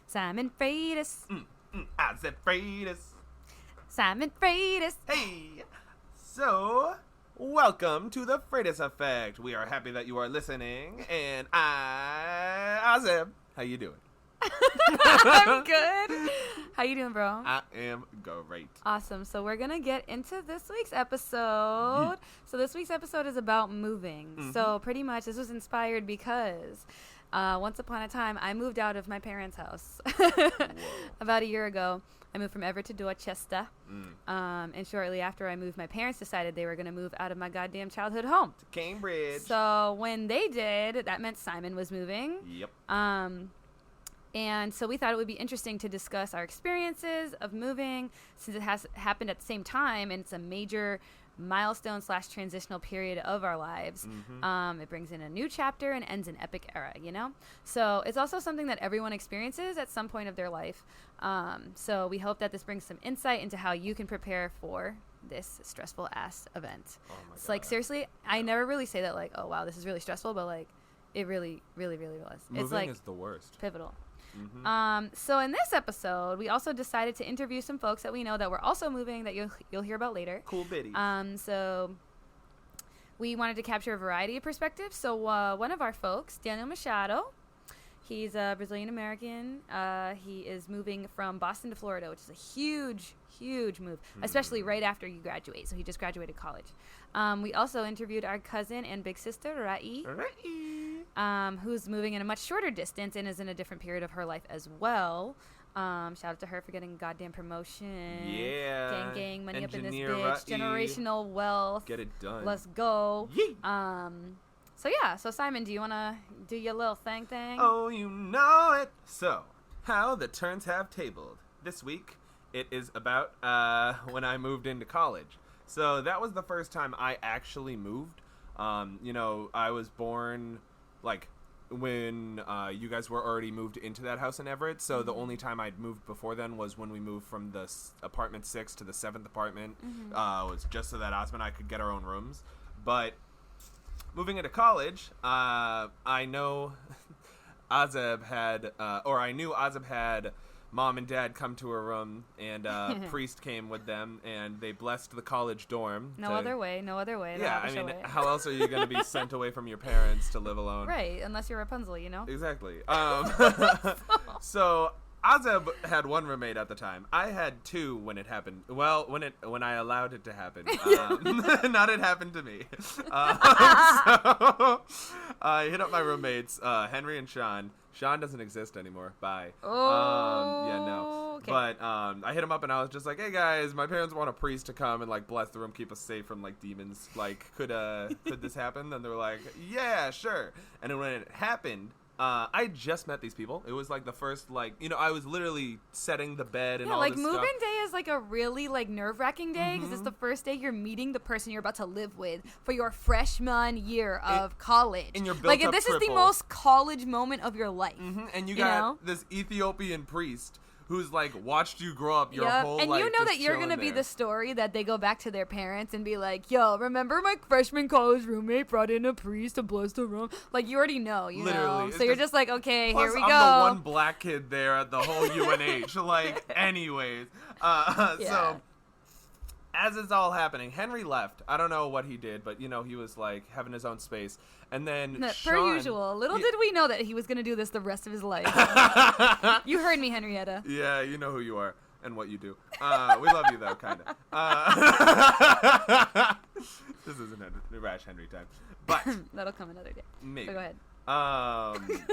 Simon Freitae. I said Freitae. Simon Freitae. Hey! So, welcome to the Freitae Effect. We are happy that you are listening, and Azeb. How you doing? I'm good. How you doing, bro? I am great. Awesome. So we're going to get into this week's episode. So this week's episode is about moving. So pretty much this was inspired because once upon a time I moved out of my parents' house about a year ago. I moved from Everett to Dorchester. And shortly after I moved, my parents decided they were going to move out of my goddamn childhood home. To Cambridge. So when they did, that meant Simon was moving. Yep. And so we thought it would be interesting to discuss our experiences of moving since it has happened at the same time and it's a major milestone / transitional period of our lives. It brings in a new chapter and ends an epic era, you know? So it's also something that everyone experiences at some point of their life. So we hope that this brings some insight into how you can prepare for this stressful ass event. Oh my It's God. like, seriously, I never really say that like, oh wow, this is really stressful, but like it really, really, really was. Moving it's like is the worst. pivotal. So in this episode, we also decided to interview some folks that we know that were also moving that you'll hear about later. Cool biddies. So we wanted to capture a variety of perspectives. So one of our folks, Daniel Machado, he's a Brazilian American. He is moving from Boston to Florida, which is a huge move, especially right after you graduate. So he just graduated college. We also interviewed our cousin and big sister, Raey. Who's moving in a much shorter distance and is in a different period of her life as well. Shout out to her for getting a goddamn promotion. Yeah. Gang, money Engineer up in this bitch. Raey. Generational wealth. Get it done. Let's go. Yeet. So Simon, do you want to do your little thing? Oh, you know it. So, how the turns have tabled. This week, it is about when I moved into college. So that was the first time I actually moved. I was born like when you guys were already moved into that house in Everett. So the only time I'd moved before then was when we moved from the apartment 6 to the 7th apartment. Was just so that Osman and I could get our own rooms. But moving into college, I know Azeb had, I knew Azeb had mom and dad come to her room, and priest came with them, and they blessed the college dorm. No other way. Yeah, I mean, how else are you going to be sent away from your parents to live alone? Right, unless you're Rapunzel, you know? Exactly. So Azeb had one roommate at the time. I had two when it happened. Well, when I allowed it to happen. Not it happened to me. So I hit up my roommates, Henry and Sean. Sean doesn't exist anymore. Bye. Oh. Yeah, no. Okay. But I hit him up and I was just like, hey guys, my parents want a priest to come and like bless the room, keep us safe from like demons. Like, could this happen? And they were like, yeah, sure. And then when it happened, I just met these people. It was like the first, like, I was literally setting the bed and all like this move-in stuff. day is like a really like nerve-wracking day because it's the first day you're meeting the person you're about to live with for your freshman year of college. In your like built-up this is the triple. most college moment of your life. And you you got know? this Ethiopian priest who's like watched you grow up your whole life. And you know just that you're chilling gonna be there. the story that they go back to their parents and be like, yo, remember my freshman college roommate brought in a priest to bless the room? Like, you already know, you Literally, know? it's So you're just- just like, okay, Plus, here we I'm go. the one black kid there at the whole UNH. Like, anyways. So, as it's all happening, Henry left. I don't know what he did, but, he was, like, having his own space. And then Per Sean, usual. Little did we know that he was gonna do this the rest of his life. You heard me, Henrietta. Yeah, you know who you are and what you do. We love you, though, kind of. This isn't a rash Henry time. But That'll come another day. maybe. So go ahead.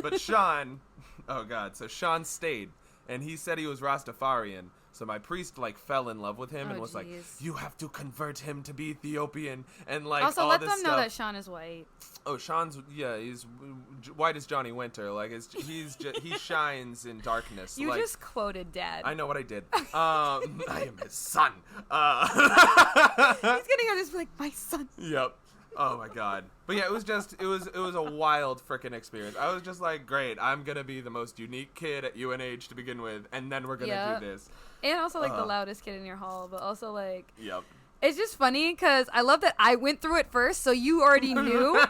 But Sean, oh God, so Sean stayed, and he said he was Rastafarian. So my priest like fell in love with him and was like, "You have to convert him to be Ethiopian," and like Also, all let this them know stuff. that Sean is white. Oh, Sean's he's white as Johnny Winter. Like he shines in darkness. You like, just quoted Dad. I know what I did. I am his son. He's gonna hear this and be like, my son. Yep. Oh my God. But yeah, it was a wild freaking experience. I was just like, great, I'm gonna be the most unique kid at UNH to begin with, and then we're gonna do this. And also like the loudest kid in your hall, but also like Yep. it's just funny because I love that I went through it first, so you already knew.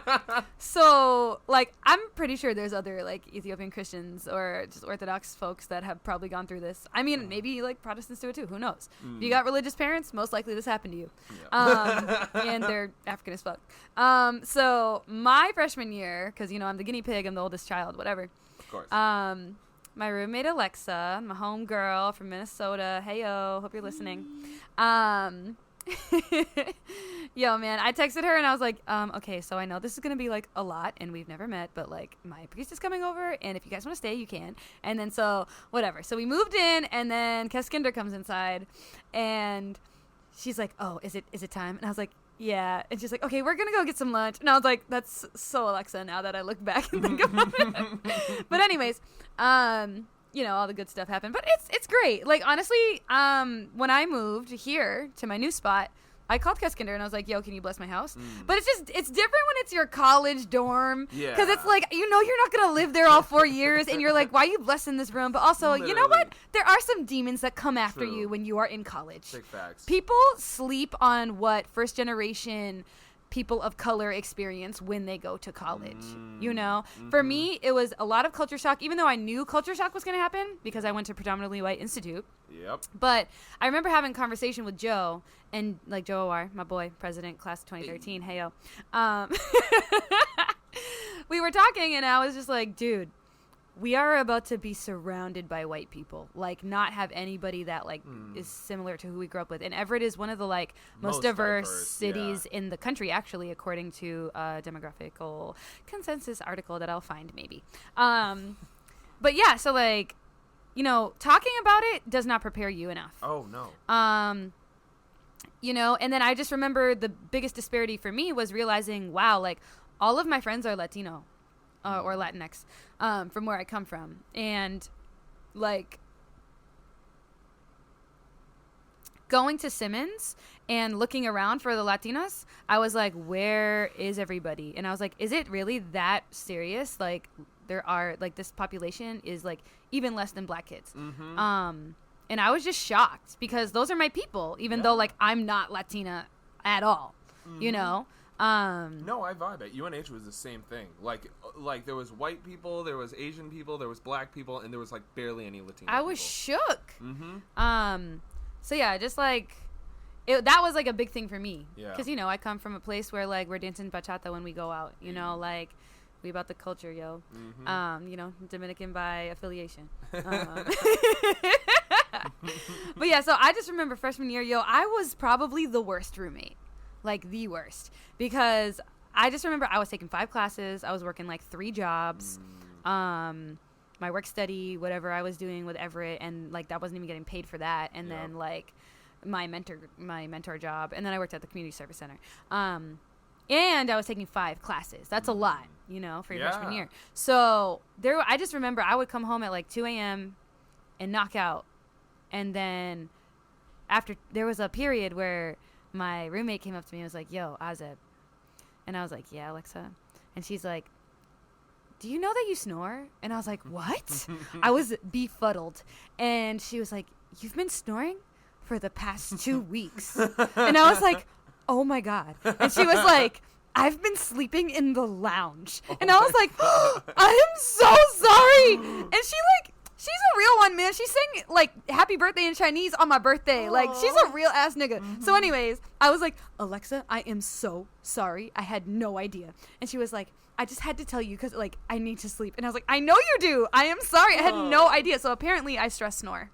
So, like, I'm pretty sure there's other, like, Ethiopian Christians or just Orthodox folks that have probably gone through this. I mean, maybe, like, Protestants do it too. Who knows? If you got religious parents, most likely this happened to you. Yep. And they're African as fuck. So, my freshman year, because, you know, I'm the guinea pig, I'm the oldest child, whatever. Of course. My roommate Alexa, my home girl from Minnesota. Heyo, hope you're listening. Yo, man, I texted her and I was like, okay, so I know this is gonna be like a lot and we've never met, but like my priest is coming over and if you guys want to stay, you can. And then so whatever. So we moved in and then Keskinder comes inside and she's like, oh, is it time? And I was like, yeah. And she's like, okay, we're gonna go get some lunch. And I was like, that's so Alexa now that I look back and think about it. But anyways, you know, all the good stuff happened, but it's great. Like, honestly, when I moved here to my new spot, I called Keskinder and I was like, yo, can you bless my house? But it's different when it's your college dorm. Yeah. Because it's like, you know, you're not going to live there all 4 years and you're like, why are you blessing this room? But also, literally, you know what? There are some demons that come after you when you are in college. Big facts. People sleep on what first generation people of color experience when they go to college, you know? For me, it was a lot of culture shock, even though I knew culture shock was going to happen because I went to predominantly white institute. Yep. But I remember having a conversation with Joe, and like Joe O.R., my boy, president, class of 2013, heyo. We were talking, and I was just like, dude, we are about to be surrounded by white people, like not have anybody that like is similar to who we grew up with. And Everett is one of the like most diverse cities in the country, actually, according to a demographical consensus article that I'll find maybe. But yeah, so like, you know, talking about it does not prepare you enough. Oh no. You know, and then I just remember the biggest disparity for me was realizing, wow, like all of my friends are Latino. Or Latinx, from where I come from. And, like, going to Simmons and looking around for the Latinas, I was like, where is everybody? And I was like, is it really that serious? Like, there are, like, this population is, like, even less than black kids. And I was just shocked because those are my people, even though, like, I'm not Latina at all, you know? No, I vibe it. UNH was the same thing. Like there was white people, there was Asian people, there was black people, and there was like barely any Latino I was shook. So yeah, just like that was like a big thing for me. Yeah. Because, you know, I come from a place where like we're dancing bachata when we go out. You know, like we about the culture, yo. You know, Dominican by affiliation. But yeah, so I just remember freshman year, yo, I was probably the worst roommate. Like the worst, because I just remember I was taking 5 classes. I was working like 3 jobs, my work study, whatever I was doing with Everett. And like, that wasn't even getting paid for that. And then like my mentor job. And then I worked at the community service center. And I was taking 5 classes. That's a lot, you know, for your freshman year. So I just remember I would come home at like 2 a.m. and knock out. And then after, there was a period where my roommate came up to me and was like, yo, Azeb. And I was like, yeah, Alexa. And she's like, do you know that you snore? And I was like, what? I was befuddled. And she was like, you've been snoring for the past 2 weeks. And I was like, oh my God. And she was like, I've been sleeping in the lounge. And I was like, I am so sorry. And she's a real one, man. She sang, like, happy birthday in Chinese on my birthday. Aww. Like, she's a real ass nigga. So anyways, I was like, Alexa, I am so sorry. I had no idea. And she was like, I just had to tell you because, like, I need to sleep. And I was like, I know you do. I am sorry. I had no idea. So apparently I stress snore.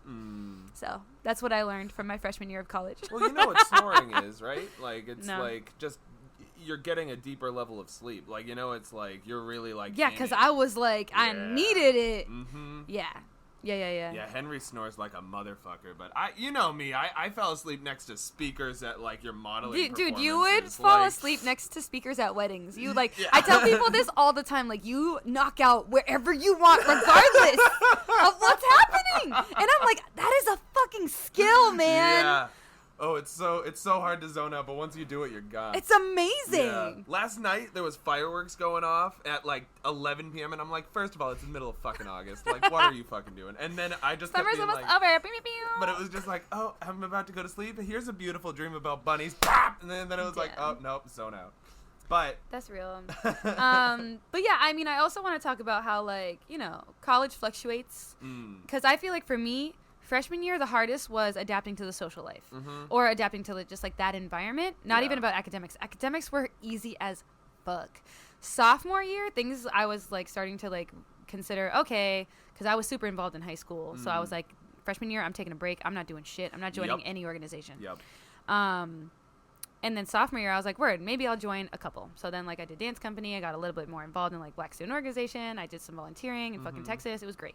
So that's what I learned from my freshman year of college. Well, you know what snoring is, right? Like, it's like just... you're getting a deeper level of sleep. Like, you know, it's like you're really like... yeah, because I was like, I needed it. Yeah. Yeah, Henry snores like a motherfucker, but you know me, I fell asleep next to speakers at like your modeling Dude, you would fall asleep next to speakers at weddings. You like, I tell people this all the time, like, you knock out wherever you want, regardless of what's happening. And I'm like, that is a fucking skill, man. Yeah. Oh, it's so It's so hard to zone out, but once you do it, you're gone. It's amazing. Yeah. Last night, there was fireworks going off at, like, 11 p.m., and I'm like, first of all, it's the middle of fucking August. Like, what are you fucking doing? And then I just kept Summer's being almost like... over. But it was just like, oh, I'm about to go to sleep. Here's a beautiful dream about bunnies. And then it was like, oh, nope, zone out. But... That's real. But yeah, I mean, I also want to talk about how, like, you know, college fluctuates. Because I feel like for me... Freshman year, the hardest was adapting to the social life or adapting to just like that environment. Not even about academics. Academics were easy as fuck. Sophomore year, things I was like starting to like consider, okay, because I was super involved in high school. So I was like, freshman year, I'm taking a break. I'm not doing shit. I'm not joining any organization. And then sophomore year, I was like, word, maybe I'll join a couple. So then like I did dance company. I got a little bit more involved in like Black Student Organization. I did some volunteering in fucking Texas. It was great.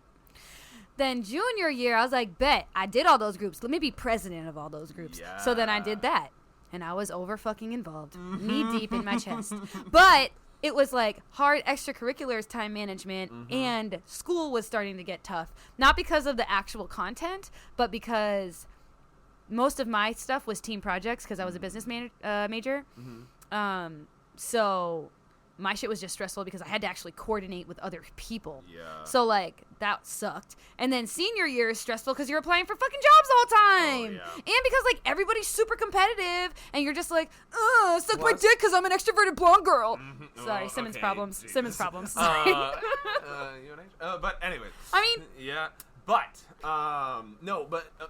Then junior year, I was like, bet, I did all those groups. Let me be president of all those groups. Yeah. So then I did that. And I was over fucking involved. Knee deep in my chest. But it was like hard extracurriculars, time management, and school was starting to get tough. Not because of the actual content, but because most of my stuff was team projects because I was a business major. So... my shit was just stressful because I had to actually coordinate with other people. Yeah. So, like, that sucked. And then senior year is stressful because you're applying for fucking jobs the whole time. Oh, yeah. And because, like, everybody's super competitive and you're just like, suck my dick because I'm an extroverted blonde girl. Sorry, Simmons problems. Jesus. Simmons problems. But anyways. I mean. Yeah. But,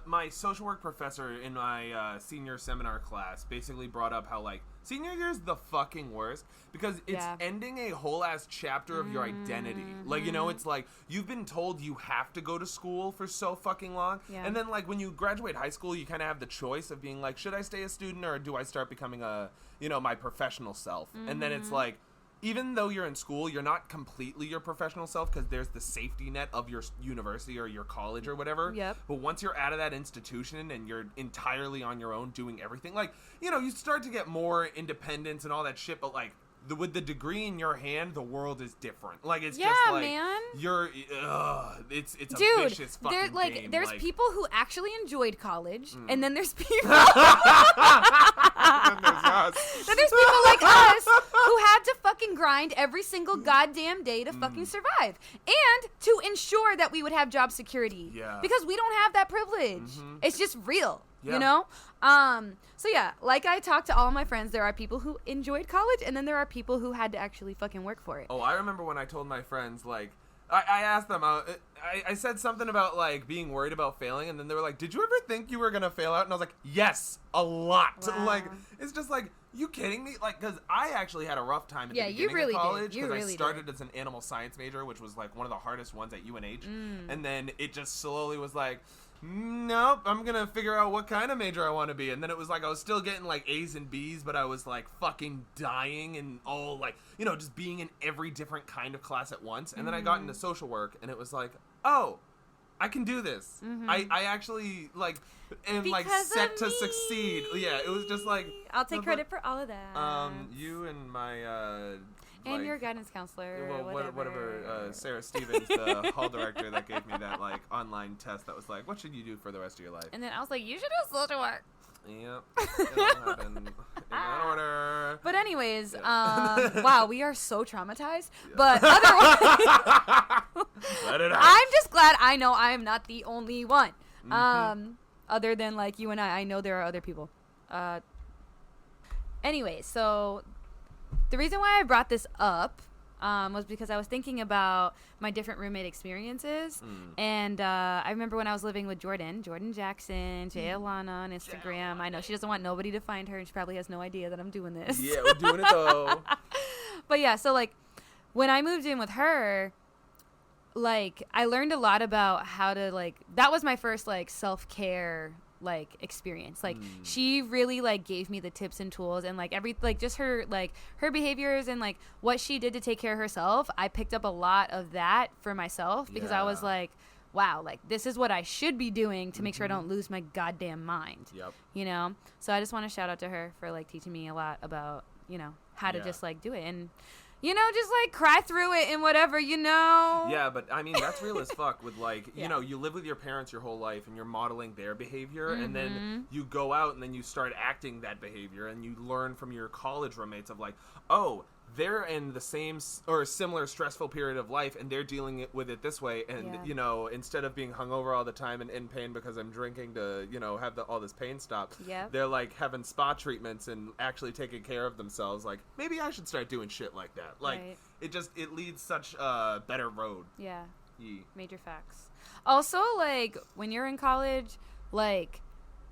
my social work professor in my senior seminar class basically brought up how, like, senior year is the fucking worst because it's ending a whole ass chapter of your identity. Like, you know, it's like you've been told you have to go to school for so fucking long. Yeah. And then, like, when you graduate high school, you kind of have the choice of being like, should I stay a student or do I start becoming my professional self? And then it's like, even though you're in school, you're not completely your professional self because there's the safety net of your university or your college or whatever. Yep. But once you're out of that institution and you're entirely on your own doing everything, like, you know, you start to get more independence and all that shit, but, like, with the degree in your hand, the world is different. Like, it's just like, man. It's a vicious fucking game. There's like, people who actually enjoyed college, and then there's people... then there's us. Then there's people like us who had to fucking grind every single goddamn day to fucking survive. And to ensure that we would have job security. Yeah. Because we don't have that privilege. It's just real. Yeah. You know? So yeah, like I talked to all my friends, there are people who enjoyed college and then there are people who had to actually fucking work for it. Oh, I remember when I told my friends, like, I asked them, I said something about, like, being worried about failing, and then they were like, did you ever think you were going to fail out? And I was like, yes, a lot. Wow. Like, it's just like, you kidding me? Like, because I actually had a rough time at the beginning of college because I started as an animal science major, which was, like, one of the hardest ones at UNH. And then it just slowly was like, nope, I'm gonna figure out what kind of major I want to be. And then it was like I was still getting like A's and B's, but I was like fucking dying and all like, you know, just being in every different kind of class at once. And then I got into social work and it was like, oh, I can do this. I actually like am because like set to succeed. Yeah, it was just like I'll take credit for all of that. You and my and like, your guidance counselor. Well, whatever. Sarah Stevens, the hall director that gave me that like online test that was like, what should you do for the rest of your life? And then I was like, you should do social work. Yep. It'll happen in that order. But anyways, wow, we are so traumatized. Yeah. But otherwise, let it out. I'm just glad I know I am not the only one. Other than like you and I know there are other people. Anyway, so the reason why I brought this up was because I was thinking about my different roommate experiences. And I remember when I was living with Jordan Jackson, Jay Alana on Instagram. I know she doesn't want nobody to find her, and she probably has no idea that I'm doing this. Yeah, we're doing it though. But yeah, so like when I moved in with her, like I learned a lot about how to like, that was my first like self-care like experience. Like she really like gave me the tips and tools and like just her behaviors and like what she did to take care of herself. I picked up a lot of that for myself because I was like, wow, like this is what I should be doing to make sure I don't lose my goddamn mind. Yep. You know? So I just want to shout out to her for like teaching me a lot about, you know, how to just like do it. And just like cry through it and whatever, Yeah, but I mean, that's real as fuck with like, you live with your parents your whole life and you're modeling their behavior and then you go out and then you start acting that behavior and you learn from your college roommates of like, oh, they're in the same or similar stressful period of life and they're dealing with it this way. And, instead of being hungover all the time and in pain because I'm drinking to, have all this pain stop, they're like having spa treatments and actually taking care of themselves. Like, maybe I should start doing shit like that. Like, it leads such a better road. Yeah. Major facts. Also, like, when you're in college, like,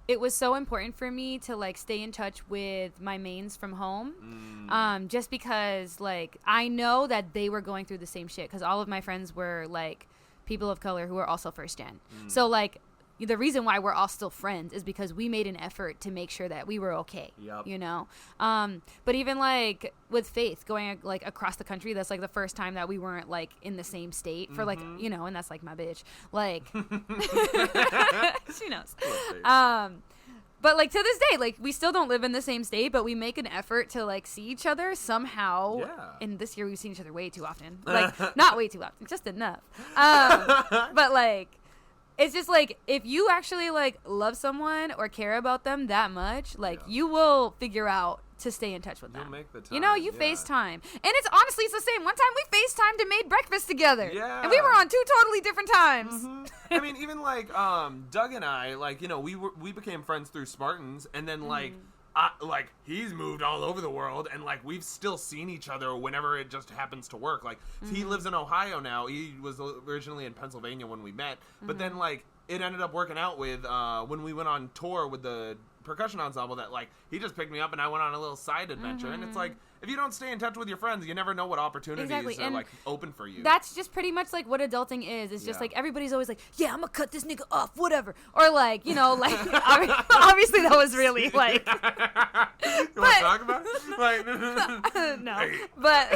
it was so important for me to like stay in touch with my mains from home, just because like I know that they were going through the same shit because all of my friends were like people of color who were also first gen. So like the reason why we're all still friends is because we made an effort to make sure that we were okay. But even like with Faith going like across the country, that's like the first time that we weren't like in the same state for like and that's like my bitch, like she knows. But like to this day, like we still don't live in the same state, but we make an effort to like see each other somehow. And this year we've seen each other way too often, like not way too often, just enough. But like it's just like if you actually like love someone or care about them that much, like you will figure out to stay in touch with them. You'll make the time. You FaceTime. And it's honestly, it's the same. One time we FaceTimed and made breakfast together. Yeah. And we were on 2 totally different times. I mean, even like Doug and I, like, we became friends through Spartans, and then like he's moved all over the world, and like we've still seen each other whenever it just happens to work. Like he lives in Ohio now. He was originally in Pennsylvania when we met, but then like it ended up working out with when we went on tour with the percussion ensemble that like he just picked me up and I went on a little side adventure. And it's like if you don't stay in touch with your friends, you never know what opportunities are like open for you. That's just pretty much like what adulting is. It's just like everybody's always like, yeah, I'm gonna cut this nigga off, whatever, or like like obviously that was really like you want to talk about it? Like no, but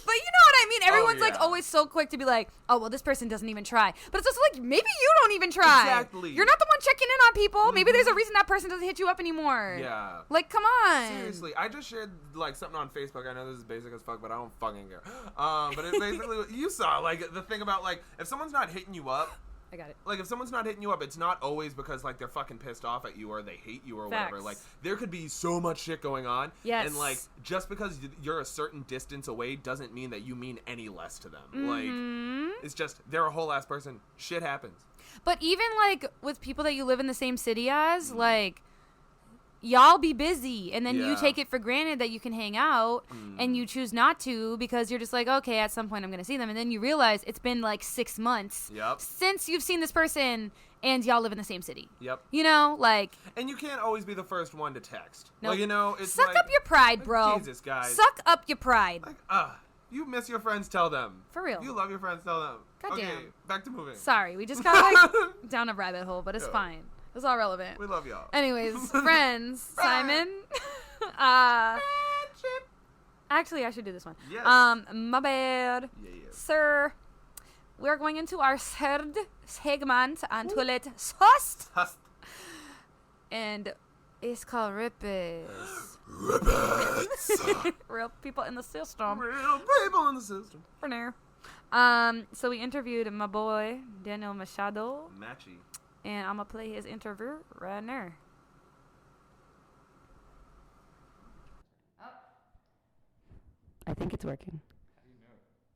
but you know what I mean? Everyone's like always so quick to be like, oh, well, this person doesn't even try. But it's also like, maybe you don't even try. Exactly. You're not the one checking in on people. Maybe there's a reason that person doesn't hit you up anymore. Yeah. Like, come on. Seriously, I just shared like something on Facebook. I know this is basic as fuck, but I don't fucking care. But it basically, you saw like the thing about like, if someone's not hitting you up, I got it. Like, if someone's not hitting you up, it's not always because, like, they're fucking pissed off at you or they hate you or whatever. Like, there could be so much shit going on. Yes. And, like, just because you're a certain distance away doesn't mean that you mean any less to them. Like, it's just, they're a whole ass person. Shit happens. But even, like, with people that you live in the same city as, like, y'all be busy, and then you take it for granted that you can hang out, and you choose not to because you're just like, okay, at some point I'm going to see them, and then you realize it's been like 6 months since you've seen this person, and y'all live in the same city. Like... And you can't always be the first one to text. Nope. Like, it's Suck up your pride, bro. Jesus, guys. Suck up your pride. Like, you miss your friends, tell them. For real. If you love your friends, tell them. Goddamn. Okay, back to moving. Sorry, we just got, like, down a rabbit hole, but it's fine. It's all relevant. We love y'all. Anyways, friends, Simon. Actually, I should do this one. Yes. My bad. Yeah. Sir, we're going into our third segment on toilet sauce. And it's called Rippers. Real people in the system. Real people in the system. For now. So we interviewed my boy, Daniel Machado. Matchy. And I'm going to play his interview right now. Oh. I think it's working. How do you know?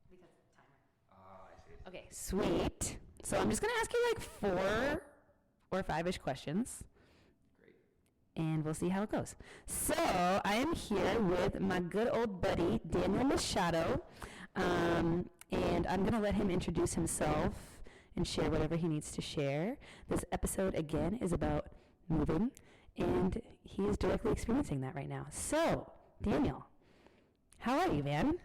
Because timer. Oh, I see. Okay, sweet. So I'm just going to ask you like 4 or 5-ish questions. Great. And we'll see how it goes. So I am here with my good old buddy, Daniel Machado. And I'm going to let him introduce himself and share whatever he needs to share. This episode, again, is about moving, and he is directly experiencing that right now. So, Daniel, how are you, man?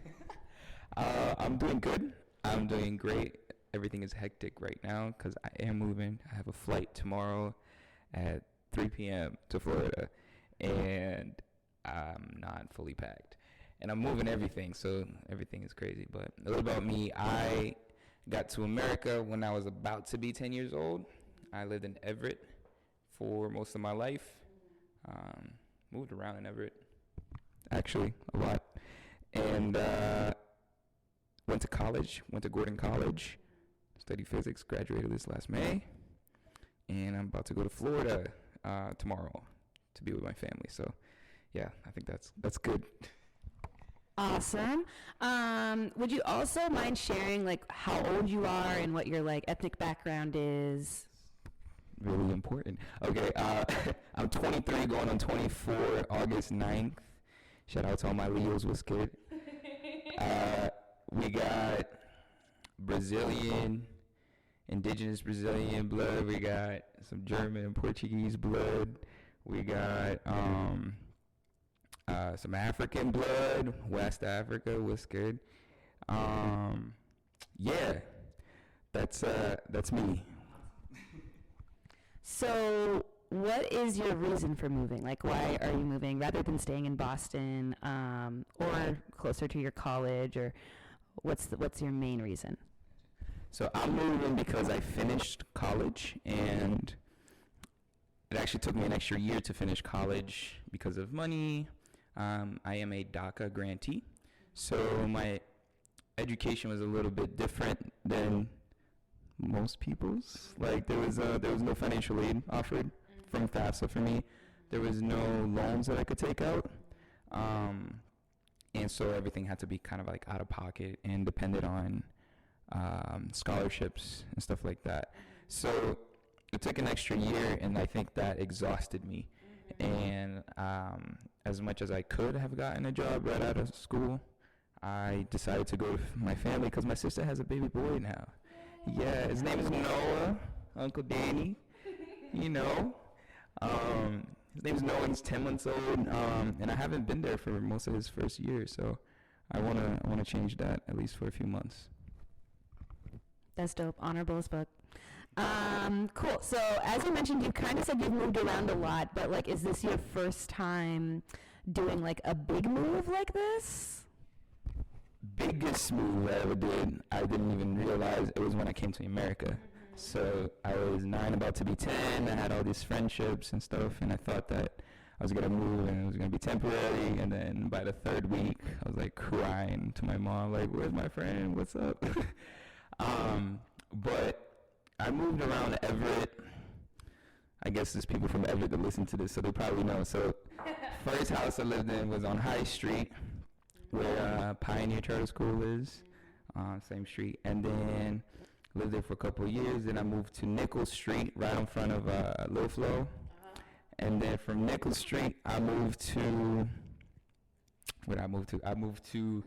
I'm doing good. I'm doing great. Everything is hectic right now because I am moving. I have a flight tomorrow at 3 p.m. to Florida, and I'm not fully packed. And I'm moving everything, so everything is crazy. But a little about me, I got to America when I was about to be 10 years old. I lived in Everett for most of my life. Moved around in Everett. actually, a lot. And went to college, went to Gordon College, studied physics, graduated this last May, and I'm about to go to Florida tomorrow to be with my family. So, yeah, I think that's good. Awesome. Would you also mind sharing like how old you are and what your like ethnic background is? Really important. Okay, I'm 23, going on 24, August 9th. Shout out to all my Leos, what's good? We got Brazilian, indigenous Brazilian blood. We got some German and Portuguese blood. We got some African blood, West Africa, what's good? Yeah, that's me. So, what is your reason for moving? Like, why are you moving rather than staying in Boston or closer to your college? Or what's your main reason? So I'm moving because I finished college, and it actually took me an extra year to finish college because of money. I am a DACA grantee, so my education was a little bit different than most people's. Like there was no financial aid offered from FAFSA for me. There was no loans that I could take out, and so everything had to be kind of like out of pocket and depended on scholarships and stuff like that. So it took an extra year, and I think that exhausted me. And as much as I could have gotten a job right out of school, I decided to go with my family because my sister has a baby boy now. Yeah, his name is Noah, Uncle Danny, you know. His name is Noah, he's 10 months old, and I haven't been there for most of his first year, so I wanna change that at least for a few months. That's dope. Honorable as fuck. Cool. So as you mentioned, you kind of said you've moved around a lot, but like, is this your first time doing like a big move like this? Biggest move I ever did, I didn't even realize it was when I came to America. So I was 9, about to be 10. I had all these friendships and stuff, and I thought that I was gonna move and it was gonna be temporary. And then by the 3rd week, I was like crying to my mom, like, "Where's my friend? What's up?" But I moved around Everett. I guess there's people from Everett that listen to this, so they probably know. So first house I lived in was on High Street, where Pioneer Charter School is, same street. And then lived there for a couple of years. Then I moved to Nichols Street, right in front of Little Flow. And then from Nichols Street, I moved to, where did I move to? I moved to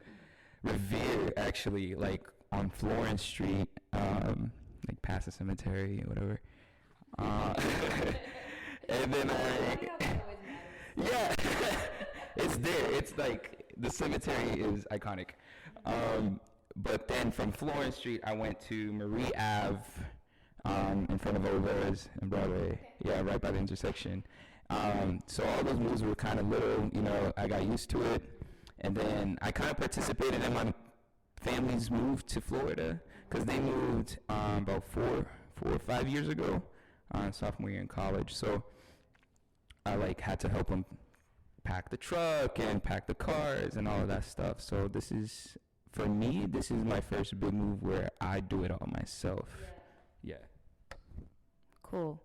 Revere, actually, like on Florence Street, like past the cemetery or whatever. And then yeah, it's there. It's like, the cemetery is iconic. But then from Florence Street, I went to Marie Ave, in front of Abera's and Broadway. Yeah, right by the intersection. So all those moves were kind of little, you know, I got used to it. And then I kind of participated in my family's move to Florida, because they moved about 4 or 5 years ago, sophomore year in college. So I like had to help them pack the truck and pack the cars and all of that stuff. So this is, for me, this is my first big move where I do it all myself. Yeah. Cool.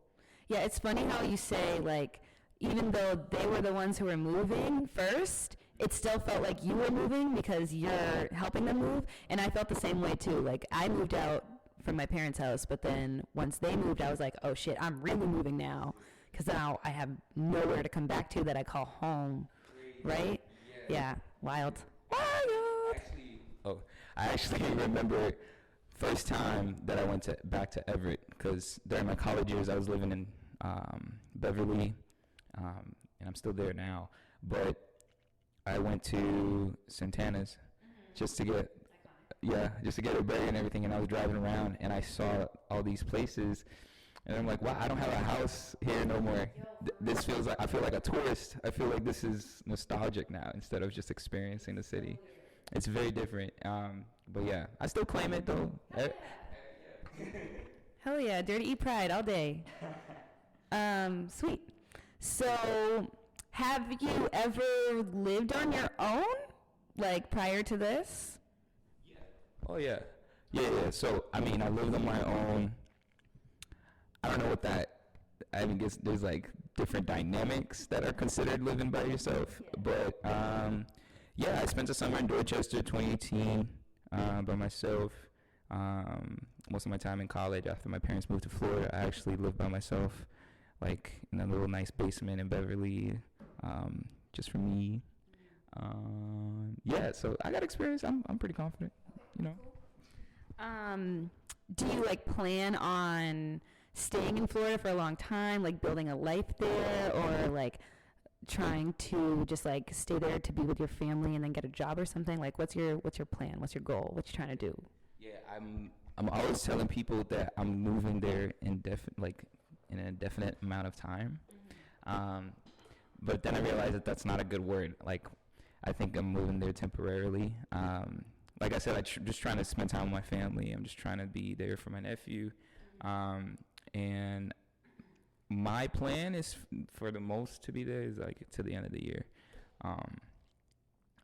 Yeah, it's funny how you say, like, even though they were the ones who were moving first, it still felt like you were moving because you're helping them move. And I felt the same way too. Like, I moved out from my parents' house, but then once they moved, I was like, oh shit, I'm really moving now, because now I have nowhere to come back to that I call home, right? Yeah, wild. I actually remember first time that I went back to Everett, because during my college years I was living in Beverly, and I'm still there now, but I went to Santana's just to get a burger and everything, and I was driving around and I saw all these places, and I'm like, wow, I don't have a house here no more. This feels like, I feel like a tourist. I feel like this is nostalgic now instead of just experiencing the city. It's very different. But yeah, I still claim it though. Hell yeah, Dirty Eat Pride all day. Sweet. So have you ever lived on your own, like, prior to this? Oh, yeah. Yeah. So, I mean, I lived on my own. I don't know what that, I mean, there's like different dynamics that are considered living by yourself. But, yeah, I spent the summer in Dorchester 2018 by myself. Most of my time in college, after my parents moved to Florida, I actually lived by myself, like in a little nice basement in Beverly, just for me. Yeah, so I got experience. I'm pretty confident, you know. Do you like plan on staying in Florida for a long time, like building a life there, or like trying to just like stay there to be with your family and then get a job or something? Like, what's your plan? What's your goal? What you trying to do? Yeah, I'm always telling people that I'm moving there in an indefinite amount of time. But then I realized that that's not a good word. Like, I think I'm moving there temporarily. Like I said, just trying to spend time with my family. I'm just trying to be there for my nephew. And my plan is for the most to be there is like to the end of the year.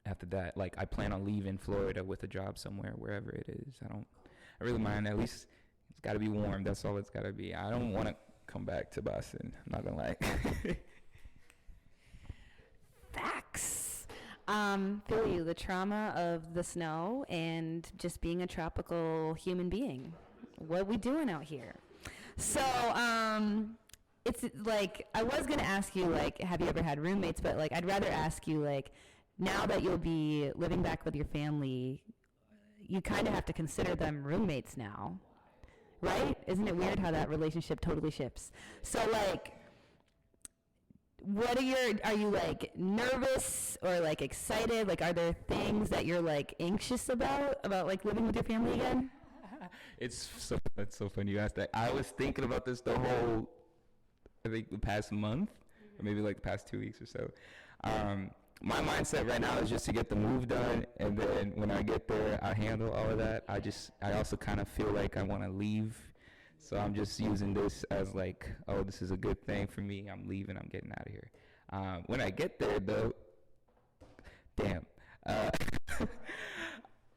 After that, like, I plan on leaving Florida with a job somewhere, wherever it is. I really mind. At least it's got to be warm. That's all it's got to be. I don't want to come back to Boston. I'm not gonna lie. Facts. Feel you, the trauma of the snow and just being a tropical human being. What we doing out here? So, it's like, I was going to ask you, like, have you ever had roommates? But, like, I'd rather ask you, like, now that you'll be living back with your family, you kind of have to consider them roommates now, right? Isn't it weird how that relationship totally shifts? So, like, are you like nervous or like excited? Like, are there things that you're like anxious about like living with your family again? That's so funny you asked that. I was thinking about this I think the past month, or maybe like the past 2 weeks or so. My mindset right now is just to get the move done, and then when I get there, I handle all of that. I also kind of feel like I want to leave. So I'm just using this as like, oh, this is a good thing for me. I'm leaving. I'm getting out of here. When I get there, though, damn.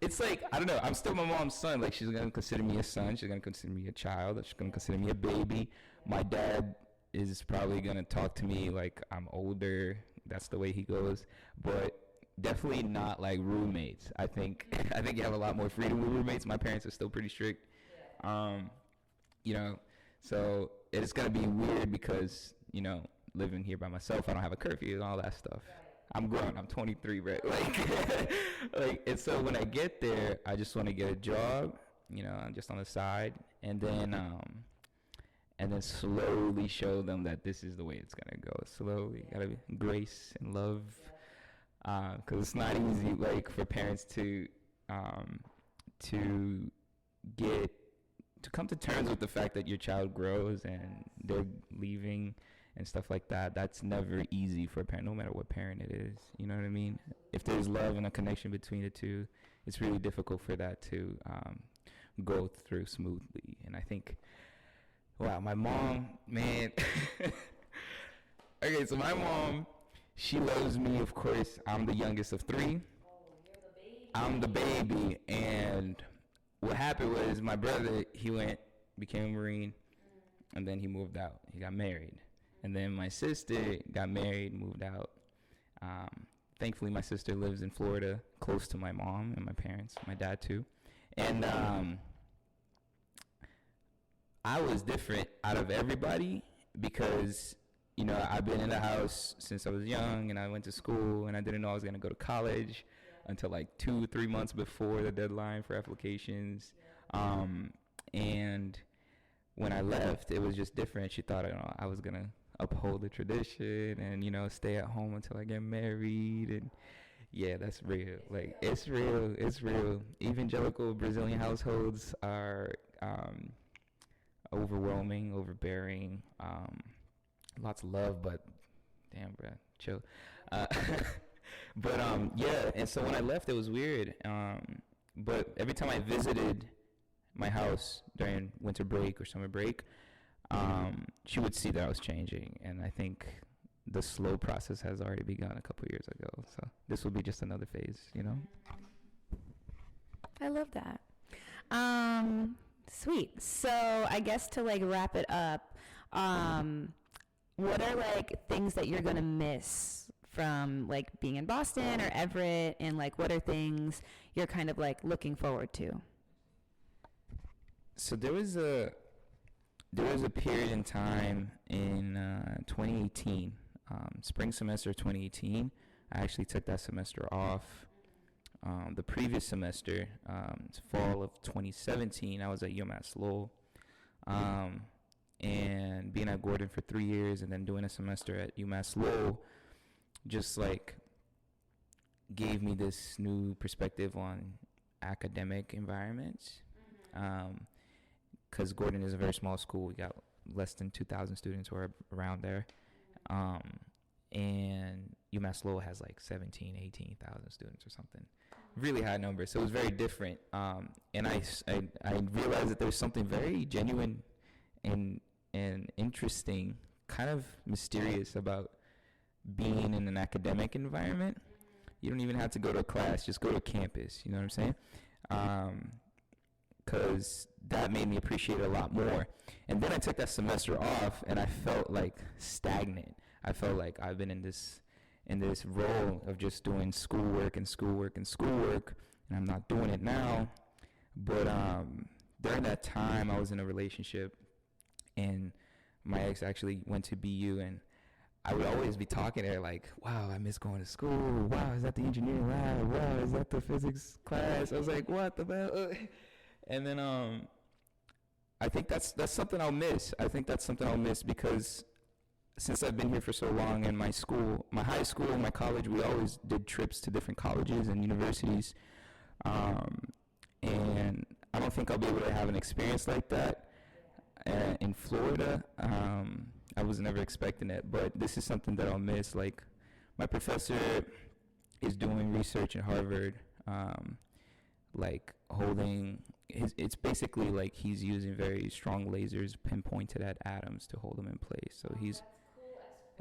It's like, I don't know. I'm still my mom's son. Like, she's going to consider me a son. She's going to consider me a child. She's going to consider me a baby. My dad is probably going to talk to me like I'm older. That's the way he goes. But definitely not like roommates. I think you have a lot more freedom with roommates. My parents are still pretty strict. You know, so it's going to be weird because, you know, living here by myself, I don't have a curfew and all that stuff. I'm grown. I'm 23, right? And so when I get there, I just want to get a job, you know, just on the side, and then slowly show them that this is the way it's going to go. Slowly, gotta be grace and love, because it's not easy, like, for parents to come to terms with the fact that your child grows and they're leaving and stuff like that. That's never easy for a parent, no matter what parent it is. You know what I mean? If there's love and a connection between the two, it's really difficult for that to go through smoothly. And I think, wow, my mom, man. Okay, so my mom, she loves me, of course. I'm the youngest of three. I'm the baby, and what happened was my brother, he became a Marine, and then he moved out. He got married. And then my sister got married, moved out. Thankfully, my sister lives in Florida, close to my mom and my parents, my dad too. And I was different out of everybody because, you know, I've been in the house since I was young, and I went to school, and I didn't know I was going to go to college until like 2-3 months before the deadline for applications. And when I left, it was just different. She thought, you know, I was going to uphold the tradition and, you know, stay at home until I get married. And yeah, that's real. Like, it's real. Evangelical Brazilian households are overwhelming, overbearing, lots of love, but damn, bro, chill. But yeah, and so when I left, it was weird. But every time I visited my house during winter break or summer break, she would see that I was changing, and I think the slow process has already begun a couple years ago. So this will be just another phase, you know? I love that. Sweet. So I guess to like wrap it up, what are like things that you're going to miss from like being in Boston or Everett, and like what are things you're kind of like looking forward to? So there was a period in time in 2018, spring semester 2018. I actually took that semester off. The previous semester, fall of 2017, I was at UMass Lowell, and being at Gordon for 3 years and then doing a semester at UMass Lowell just like gave me this new perspective on academic environments. Because Gordon is a very small school. We got less than 2,000 students who are around there. And UMass Lowell has like 17, 18,000 students or something. Really high number. So it was very different. And I realized that there's something very genuine and interesting, kind of mysterious about being in an academic environment. You don't even have to go to a class, just go to campus. You know what I'm saying? Because that made me appreciate it a lot more. And then I took that semester off, and I felt like stagnant. I felt like I've been in this role of just doing schoolwork, and I'm not doing it now. But during that time, I was in a relationship, and my ex actually went to BU, and I would always be talking to her like, wow, I miss going to school. Wow, is that the engineering lab? Wow, is that the physics class? I was like, what the hell? And then I think that's something I'll miss. I think that's something I'll miss because since I've been here for so long, in my high school, my college, we always did trips to different colleges and universities. And I don't think I'll be able to have an experience like that in Florida. I was never expecting it, but this is something that I'll miss. Like, my professor is doing research at Harvard, like holding it's basically like he's using very strong lasers pinpointed at atoms to hold them in place. So he's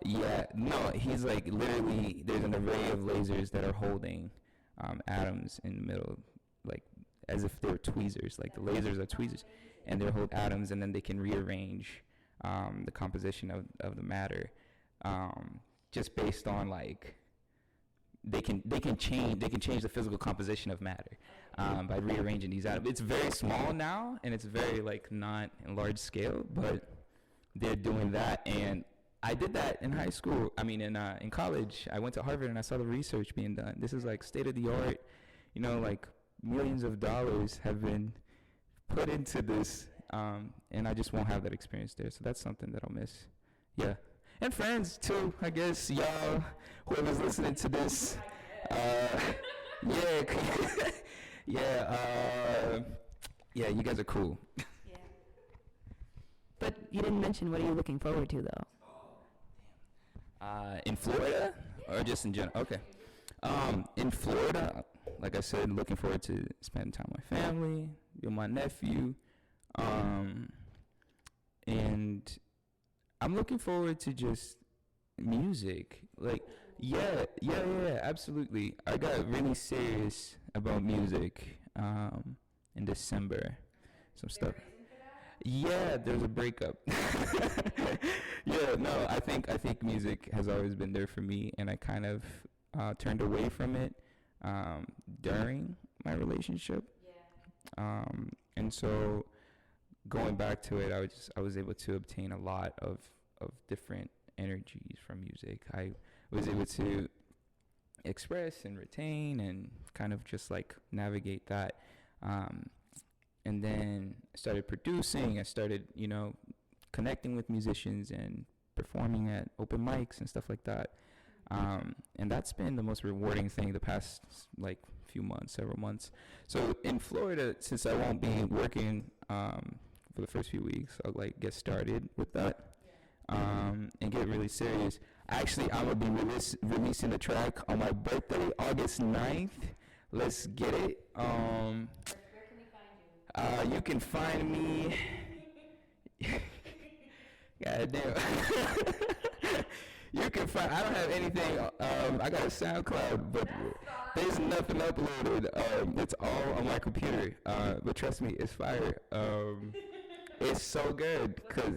he's like literally there's an array of lasers that are holding atoms in the middle, like as if they're tweezers. Like the lasers are tweezers, and they hold atoms, and then they can rearrange the composition of the matter, just based on like they can change the physical composition of matter by rearranging these atoms. It's very small now, and it's very like not in large scale, but they're doing that. And I did that in high school. I mean, in college, I went to Harvard and I saw the research being done. This is like state of the art. You know, like millions of dollars have been put into this, and I just won't have that experience there. So that's something that I'll miss. Yeah. And friends too, I guess. Y'all, whoever's listening to this, yeah, you guys are cool. Yeah. But you didn't mention, what are you looking forward to though? In Florida, or just in general? Okay. In Florida, like I said, looking forward to spending time with my family, with my nephew, and I'm looking forward to just music. Like, yeah, absolutely. I got really serious about music in December. Some stuff. Yeah, there's a breakup. Yeah, no, I think music has always been there for me, and I kind of turned away from it during my relationship. Yeah. And so going back to it, I was able to obtain a lot of different energies from music. I was able to express and retain and kind of just like navigate that. And then I started producing. I started, connecting with musicians and performing at open mics and stuff like that. And that's been the most rewarding thing the past several months. So in Florida, since I won't be working for the first few weeks, I'll get started with that and get really serious. Actually, I'm gonna be releasing the track on my birthday, August 9th. Let's get it. Where can we find you? You can find me. God damn. You can find. I don't have anything. I got a SoundCloud, but there's nothing uploaded. It's all on my computer. But trust me, it's fire. It's so good because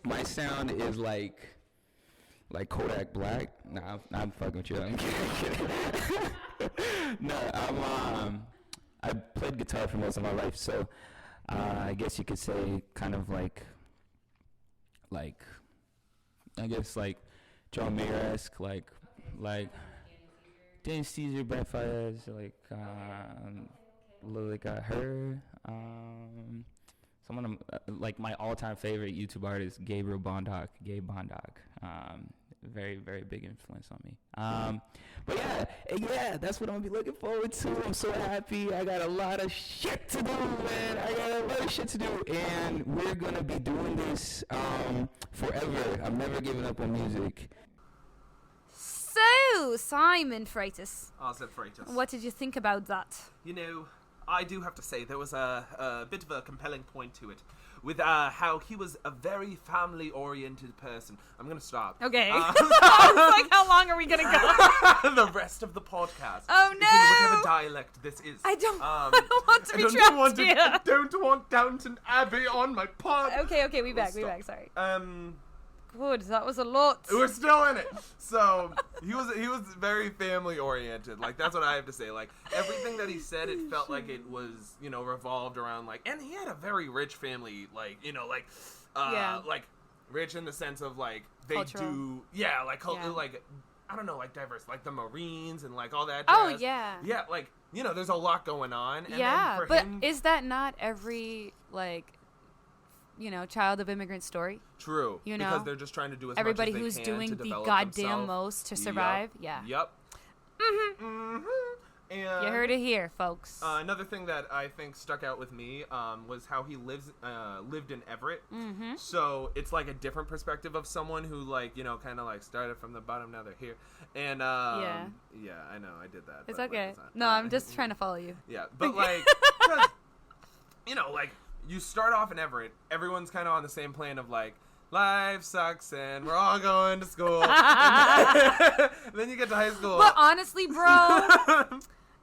my sound is like Kodak Black. Nah, I'm fucking with you. I'm kidding. No, I played guitar for most of my life, so I guess you could say kind of like I guess like John Mayer-esque, like Daniel Caesar, Brent Faiyaz, like her. Someone like my all-time favorite YouTube artist, Gabe Bondoc. Very, very big influence on me. But yeah, that's what I'm gonna be looking forward to. I'm so happy. I got a lot of shit to do, man. And we're gonna be doing this forever. I'm never giving up on music. So, Simon Freitas, I said Freitae. what did you think about that? You know, I do have to say there was a bit of a compelling point to it, with how he was a very family-oriented person. I'm gonna stop. Okay. I was like, how long are we gonna go? The rest of the podcast. Oh in no! whatever dialect this is. I don't want to be trapped here. I don't want Downton Abbey on my pod. Okay, we back, sorry. Good, that was a lot. We're still in it. So he was very family oriented. Like, that's what I have to say. Like, everything that he said, it felt like it was, revolved around, like, and he had a very rich family, like, like rich in the sense of, like, they Cultural. do, yeah, like, Yeah. like, I don't know, like, diverse, like the Marines and, like, all that Oh, jazz. yeah. Yeah, like, there's a lot going on. And Yeah, then for but him, is that not every, like, child of immigrant story? true, you know, because they're just trying to do as Everybody much as who's they can doing to the develop goddamn themselves. most to survive. Yeah. Yep. And You heard it here, folks. another thing that I think stuck out with me was how he lived in Everett. Mm-hmm. So it's like a different perspective of someone who, like, kind of like started from the bottom, now they're here. And yeah, I know I did that. It's but, like, okay. it's not- No, I'm just trying to follow you. Yeah, but like, 'cause, like you start off in Everett, everyone's kind of on the same plane of like, life sucks and we're all going to school. And then you get to high school. But honestly, bro,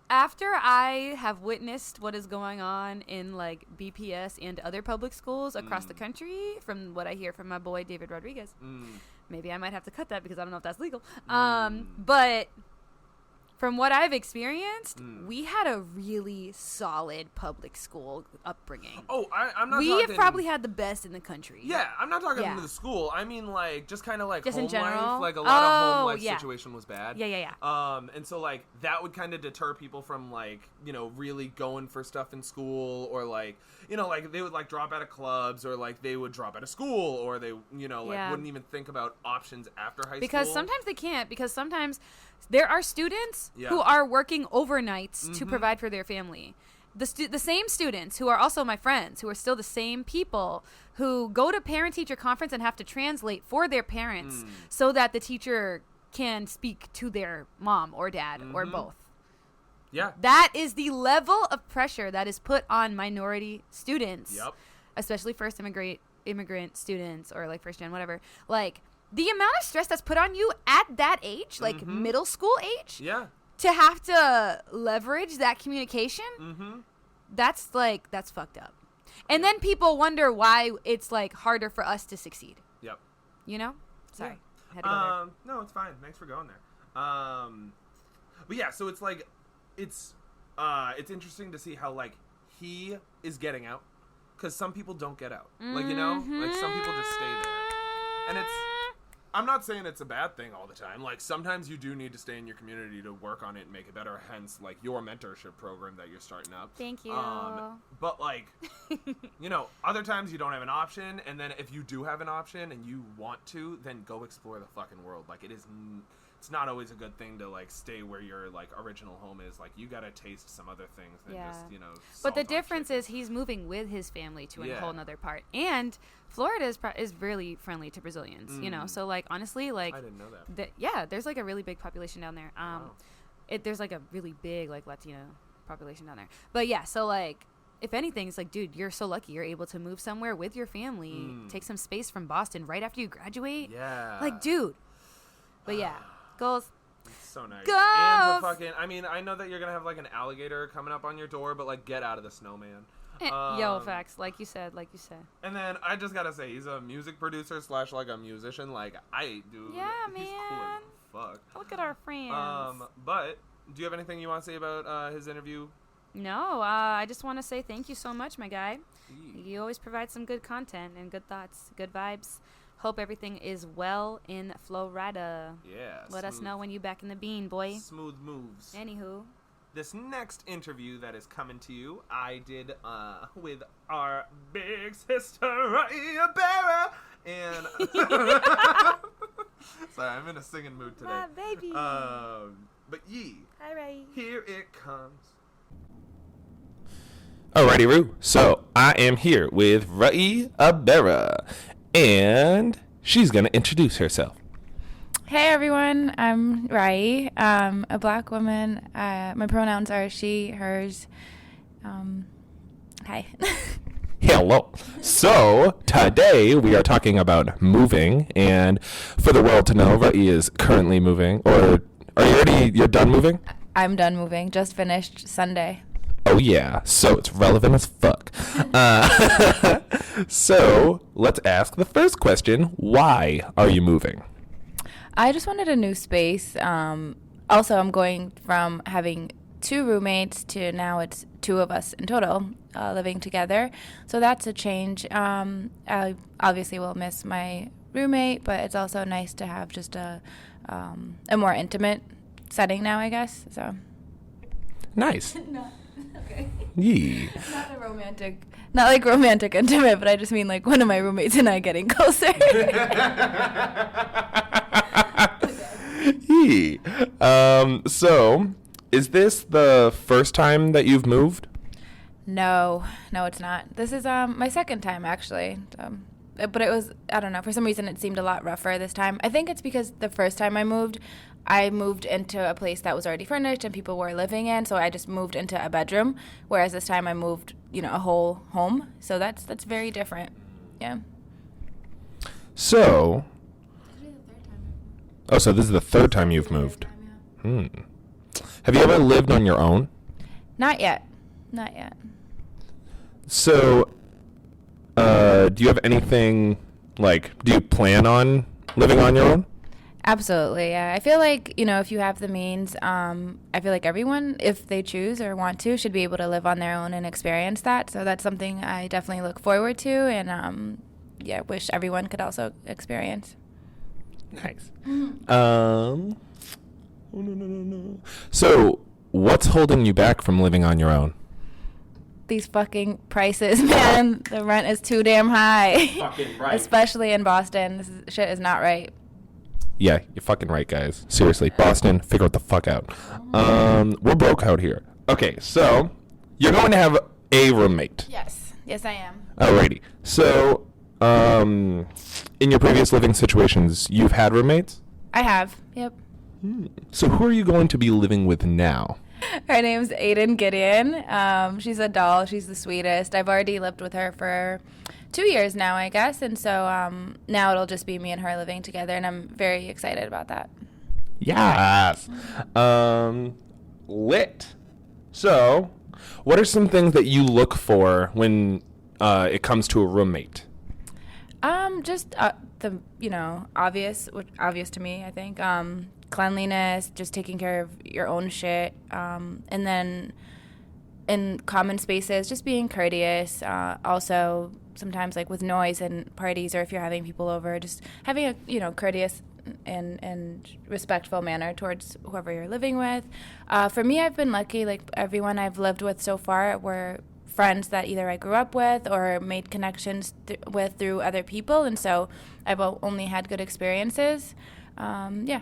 after I have witnessed what is going on in like BPS and other public schools across the country, from what I hear from my boy David Rodriguez, maybe I might have to cut that because I don't know if that's legal. But from what I've experienced, we had a really solid public school upbringing. Oh, I'm not We talking... have probably had the best in the country. Yeah, I'm not talking Yeah. to the school. I mean, like, just kind of like Just home in general? life. Like, a lot of home Oh, life yeah. situation was bad. Yeah. And so, like, that would kind of deter people from, like, really going for stuff in school, or, like, like, they would, like, drop out of clubs, or, like, they would drop out of school, or they, Yeah. wouldn't even think about options after high Because school. sometimes they can't, because sometimes there are students Yeah. who are working overnights to provide for their family. The same students who are also my friends, who are still the same people, who go to parent-teacher conference and have to translate for their parents so that the teacher can speak to their mom or dad or both. Yeah. That is the level of pressure that is put on minority students, Yep. especially first immigrant students, or like first gen, whatever. Like, the amount of stress that's put on you at that age, like middle school age, Yeah. to have to leverage that communication, that's fucked up. And then people wonder why it's like harder for us to succeed. Yep. Sorry. Had to go there. No, it's fine. Thanks for going there. But yeah, so it's like, it's interesting to see how, like, he is getting out, because some people don't get out. Like, like, some people just stay there. And I'm not saying it's a bad thing all the time. Like, sometimes you do need to stay in your community to work on it and make it better, hence, like, your mentorship program that you're starting up. Thank you. But, like, other times you don't have an option, and then if you do have an option and you want to, then go explore the fucking world. Like, it's not always a good thing to, like, stay where your, like, original home is. Like, you gotta taste some other things than just, But the salt on difference chicken. is he's moving with his family to a Yeah. whole nother part. And Florida is really friendly to Brazilians, So, like, honestly, like, I didn't know that. there's, like, a really big population down there. Wow. There's, like, a really big, like, Latino population down there. But, yeah, so, like, if anything, it's like, dude, you're so lucky you're able to move somewhere with your family, take some space from Boston right after you graduate. Yeah. Like, dude, But yeah, goals. So nice. Goals! And to fucking, I mean, I know that you're gonna have like an alligator coming up on your door, but like, get out of the snowman. Yo, facts. Like you said. And then I just gotta say, he's a music producer / like a musician. Like, dude. Yeah, he's man. cool as fuck. Look at our friends. But do you have anything you want to say about his interview? No, I just want to say thank you so much, my guy. You always provide some good content and good thoughts, good vibes. Hope everything is well in Florida. Yeah. Let us know when you back in the bean, boy. Smooth moves. Anywho. This next interview that is coming to you, I did with our big sister, Raey, Abera. And sorry, I'm in a singing mood today. My baby. But Hi, Raey. Here it comes. Alrighty, Roo. So I am here with Raey Abera, and she's gonna introduce herself. Hey everyone, I'm Raey. A black woman. My pronouns are she, hers. Hi. Hello. So today we are talking about moving, and for the world to know, Raey is currently moving. Or are you're done moving? I'm done moving. Just finished Sunday. Oh yeah, so it's relevant as fuck. So let's ask the first question: why are you moving? I just wanted a new space. Also, I'm going from having 2 roommates to now it's 2 of us in total living together. So that's a change. I obviously will miss my roommate, but it's also nice to have just a more intimate setting now, I guess. So Nice. Okay. Yeah. Not like romantic intimate, but I just mean like one of my roommates and I getting closer. So, is this the first time that you've moved? No, it's not. This is my second time actually. But it was, I don't know, for some reason it seemed a lot rougher this time. I think it's because the first time I moved into a place that was already furnished and people were living in, so I just moved into a bedroom, whereas this time I moved, a whole home. So that's very different. Yeah. So, so this is the third time you've moved. Have you ever lived on your own? Not yet. So, do you have anything, do you plan on living on your own? Absolutely, yeah. I feel like, if you have the means, I feel like everyone, if they choose or want to, should be able to live on their own and experience that. So that's something I definitely look forward to and, wish everyone could also experience. Nice. So, what's holding you back from living on your own? These fucking prices, man. The rent is too damn high. Fucking right. Especially in Boston. Shit is not right. Yeah, you're fucking right, guys. Seriously, Boston, figure it the fuck out. We're broke out here. Okay, so you're going to have a roommate. Yes, I am. Alrighty. So, in your previous living situations, you've had roommates? I have. Yep. So who are you going to be living with now? Her name's Aiden Gideon. She's a doll. She's the sweetest. I've already lived with her for 2 years now, I guess. And so now it'll just be me and her living together, and I'm very excited about that. Yes. Lit. So, what are some things that you look for when it comes to a roommate? Just the obvious to me, I think. Cleanliness, just taking care of your own shit, and then in common spaces, just being courteous. Also, sometimes like with noise and parties, or if you're having people over, just having a courteous and respectful manner towards whoever you're living with. For me, I've been lucky. Like everyone I've lived with so far were friends that either I grew up with or made connections with through other people, and so I've only had good experiences. Yeah.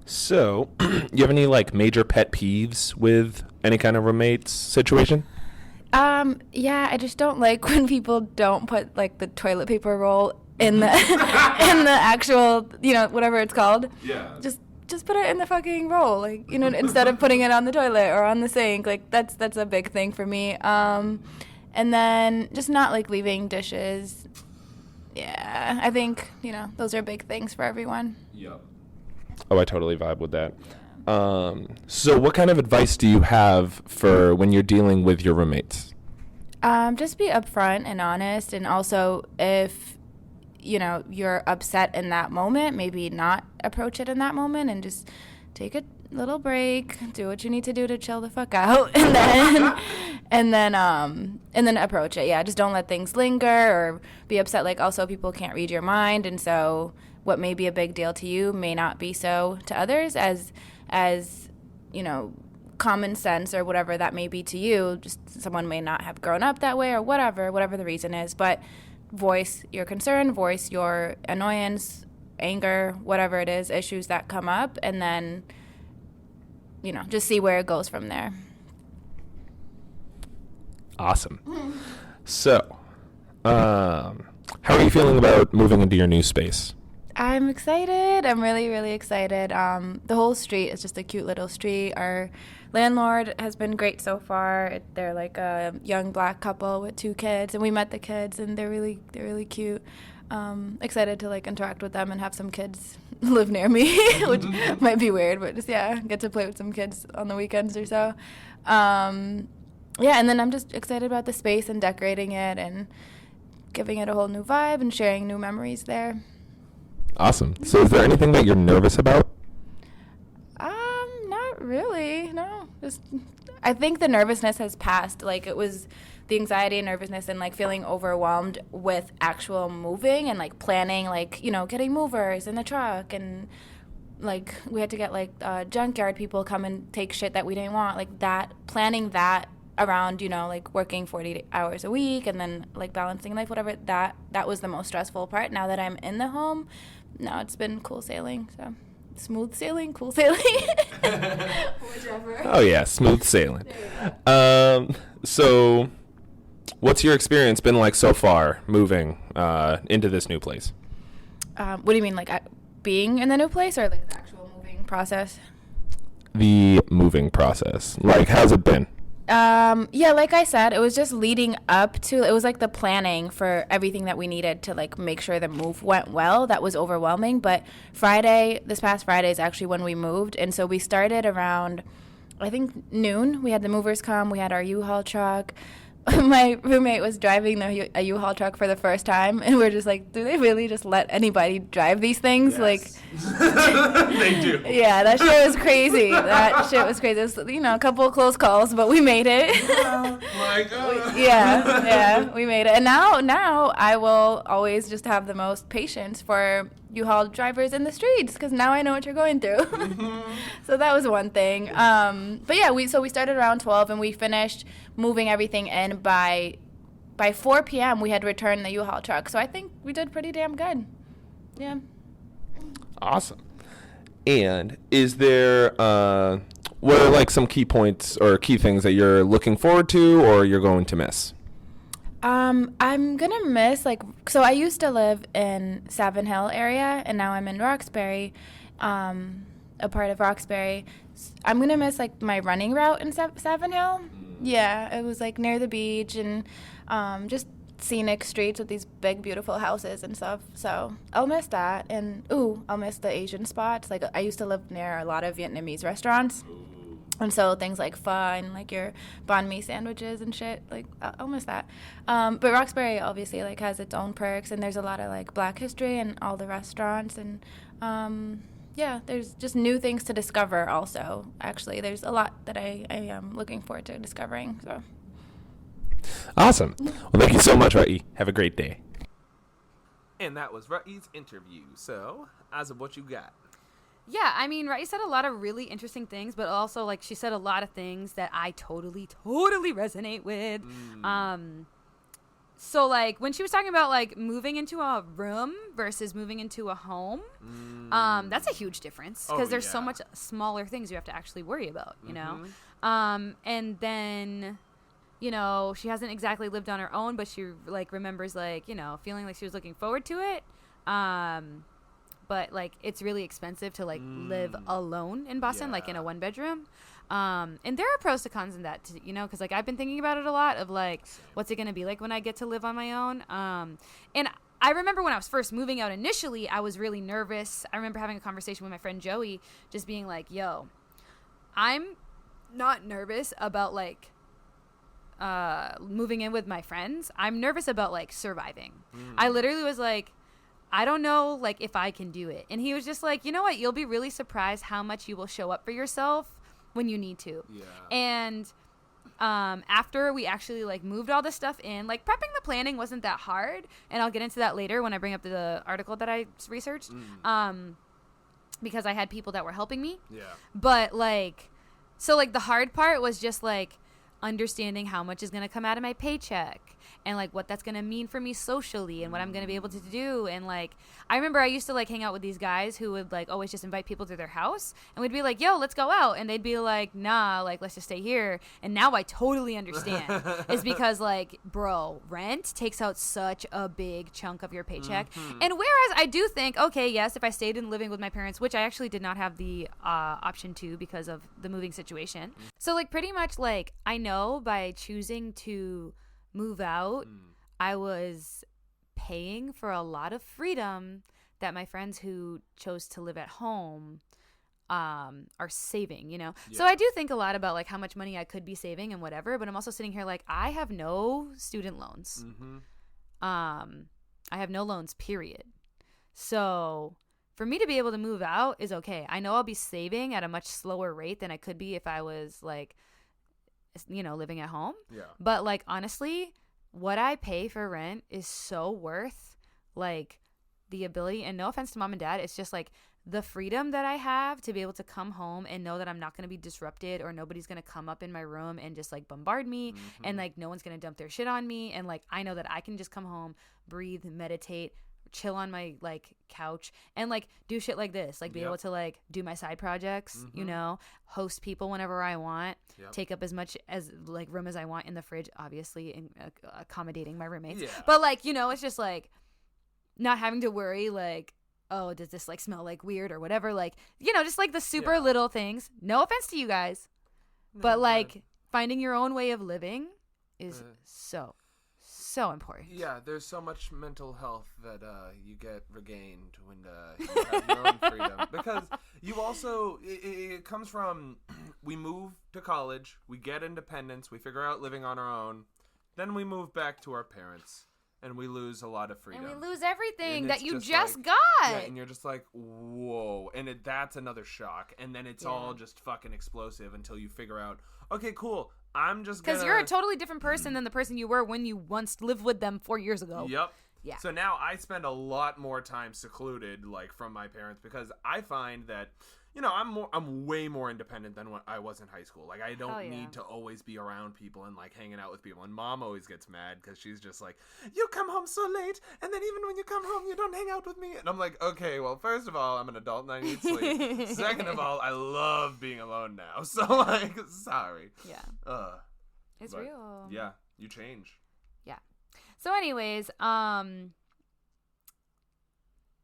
So, you have any major pet peeves with any kind of roommates situation? Yeah, I just don't like when people don't put the toilet paper roll in the in the actual, whatever it's called. Yeah. Just put it in the fucking roll, instead of putting it on the toilet or on the sink. That's a big thing for me. And then just not leaving dishes Yeah, I think, those are big things for everyone. Yep. Oh, I totally vibe with that. So what kind of advice do you have for when you're dealing with your roommates? Just be upfront and honest, and also if you're upset in that moment, maybe not approach it in that moment and just take a little break, do what you need to do to chill the fuck out, and then approach it. Yeah, just don't let things linger or be upset. Like, also, people can't read your mind, and so what may be a big deal to you may not be so to others, as common sense or whatever that may be to you. Just someone may not have grown up that way or whatever the reason is, but voice your concern, voice your annoyance, anger, whatever it is, issues that come up, and then just see where it goes from there. Awesome. So, how are you feeling about moving into your new space? I'm excited. I'm really, really excited. The whole street is just a cute little street. Our landlord has been great so far. They're like a young black couple with 2 kids, and we met the kids, and they're really cute. Excited to interact with them and have some kids live near me, which might be weird, but just get to play with some kids on the weekends or so. And then I'm just excited about the space and decorating it and giving it a whole new vibe and sharing new memories there. Awesome. So is there anything that you're nervous about? Not really, no. I think the nervousness has passed. It was the anxiety and nervousness and feeling overwhelmed with actual moving and planning, getting movers in the truck, and we had to get junkyard people come and take shit that we didn't want, that, planning that around working 40 hours a week and then balancing life, whatever. That was the most stressful part. Now that I'm in the home, now it's been cool sailing. So smooth sailing, cool sailing, whichever. Oh yeah, smooth sailing. So what's your experience been like so far moving into this new place? What do you mean, being in the new place, or the actual moving process? The moving process. How's it been? Like I said, it was just leading up to, it was the planning for everything that we needed to make sure the move went well. That was overwhelming. But this past Friday is actually when we moved. And so we started around, I think, noon. We had the movers come. We had our U-Haul truck. My roommate was driving a U-Haul truck for the first time, and we're just do they really just let anybody drive these things? Yes. They do. Yeah, that shit was crazy. It was, a couple of close calls, but we made it. Oh my God. Yeah, we made it. And now I will always just have the most patience for U-Haul drivers in the streets, because now I know what you're going through. Mm-hmm. So that was one thing. But yeah, we started around 12, and we finished moving everything in by 4 p.m. We had returned the U-Haul truck. So I think we did pretty damn good. Yeah. Awesome. And is there what are some key points or key things that you're looking forward to or you're going to miss? I'm gonna miss so I used to live in Savin Hill area, and now I'm in Roxbury, a part of Roxbury. I'm gonna miss my running route in Savin Hill. Yeah, it was near the beach and just scenic streets with these big beautiful houses and stuff. So I'll miss that, and I'll miss the Asian spots. I used to live near a lot of Vietnamese restaurants. And so things like pho and your banh mi sandwiches and shit, I'll miss that. But Roxbury obviously has its own perks, and there's a lot of Black history in all the restaurants, and there's just new things to discover. Also, actually, there's a lot that I am looking forward to discovering. So awesome. Well, thank you so much, Raey. Have a great day. And that was Raey's interview. So, Azab, what you got? Yeah, I mean, Raey said a lot of really interesting things, but also, she said a lot of things that I totally resonate with. So, when she was talking about, moving into a room versus moving into a home, that's a huge difference, because there's so much smaller things you have to actually worry about, you know? And then, she hasn't exactly lived on her own, but she, remembers, feeling like she was looking forward to it. But it's really expensive to live alone in Boston, in a 1-bedroom. And there are pros to cons in that, because I've been thinking about it a lot of what's it gonna be like when I get to live on my own. And I remember when I was first moving out initially, I was really nervous. I remember having a conversation with my friend Joey, just being like, yo, I'm not nervous about like moving in with my friends. I'm nervous about like surviving. I literally was like, I don't know like if I can do it. And he was just like, you know what? You'll be really surprised how much you will show up for yourself when you need to. Yeah. And after we actually like moved all this stuff in, like prepping the planning wasn't that hard, and I'll get into that later when I bring up the article that I researched, because I had people that were helping me. Yeah. But like, so like the hard part was just like understanding how much is going to come out of my paycheck and like what that's going to mean for me socially and what I'm going to be able to do. And like, I remember I used to like hang out with these guys who would like always just invite people to their house, and we'd be like, yo, let's go out. And they'd be like, nah, like, let's just stay here. And now I totally understand. It's because like, bro, rent takes out such a big chunk of your paycheck. And whereas I do think, okay, yes, if I stayed in living with my parents, which I actually did not have the option to because of the moving situation. So like pretty much like I know by choosing to move out, I was paying for a lot of freedom that my friends who chose to live at home are saving, you know? Yeah. So I do think a lot about like how much money I could be saving and whatever, but I'm also sitting here like I have no student loans. I have no loans, period. So for me to be able to move out is okay. I know I'll be saving at a much slower rate than I could be if I was like, you know, living at home. Yeah. But like honestly, what I pay for rent is so worth like the ability, and no offense to mom and dad, it's just like the freedom that I have to be able to come home and know that I'm not going to be disrupted, or nobody's going to come up in my room and just like bombard me, and like no one's going to dump their shit on me, and like I know that I can just come home, breathe, meditate, chill on my like couch and like do shit like this, like be able to like do my side projects, you know, host people whenever I want, take up as much as like room as I want in the fridge, obviously, and accommodating my roommates. But like, you know, it's just like not having to worry like, oh, does this like smell like weird or whatever, like, you know, just like the super little things. No offense to you guys, but like finding your own way of living is so important. Yeah, there's so much mental health that you get regained when you have your own freedom. Because you also, it comes from, we move to college, we get independence, we figure out living on our own, then we move back to our parents, and we lose a lot of freedom. And we lose everything that you just like, got. Yeah, and you're just like, whoa. And that's another shock. And then it's all just fucking explosive until you figure out, okay, cool, I'm just gonna... Because you're a totally different person than the person you were when you once lived with them 4 years ago. Yep. Yeah. So now I spend a lot more time secluded, like, from my parents, because I find that, you know, I'm way more independent than what I was in high school. Like, I don't need to always be around people and like hanging out with people. And mom always gets mad because she's just like, you come home so late, and then even when you come home, you don't hang out with me. And I'm like, okay, well, first of all, I'm an adult and I need sleep. Second of all, I love being alone now. So like, sorry. Yeah. It's real. Yeah, you change. Yeah. So anyways,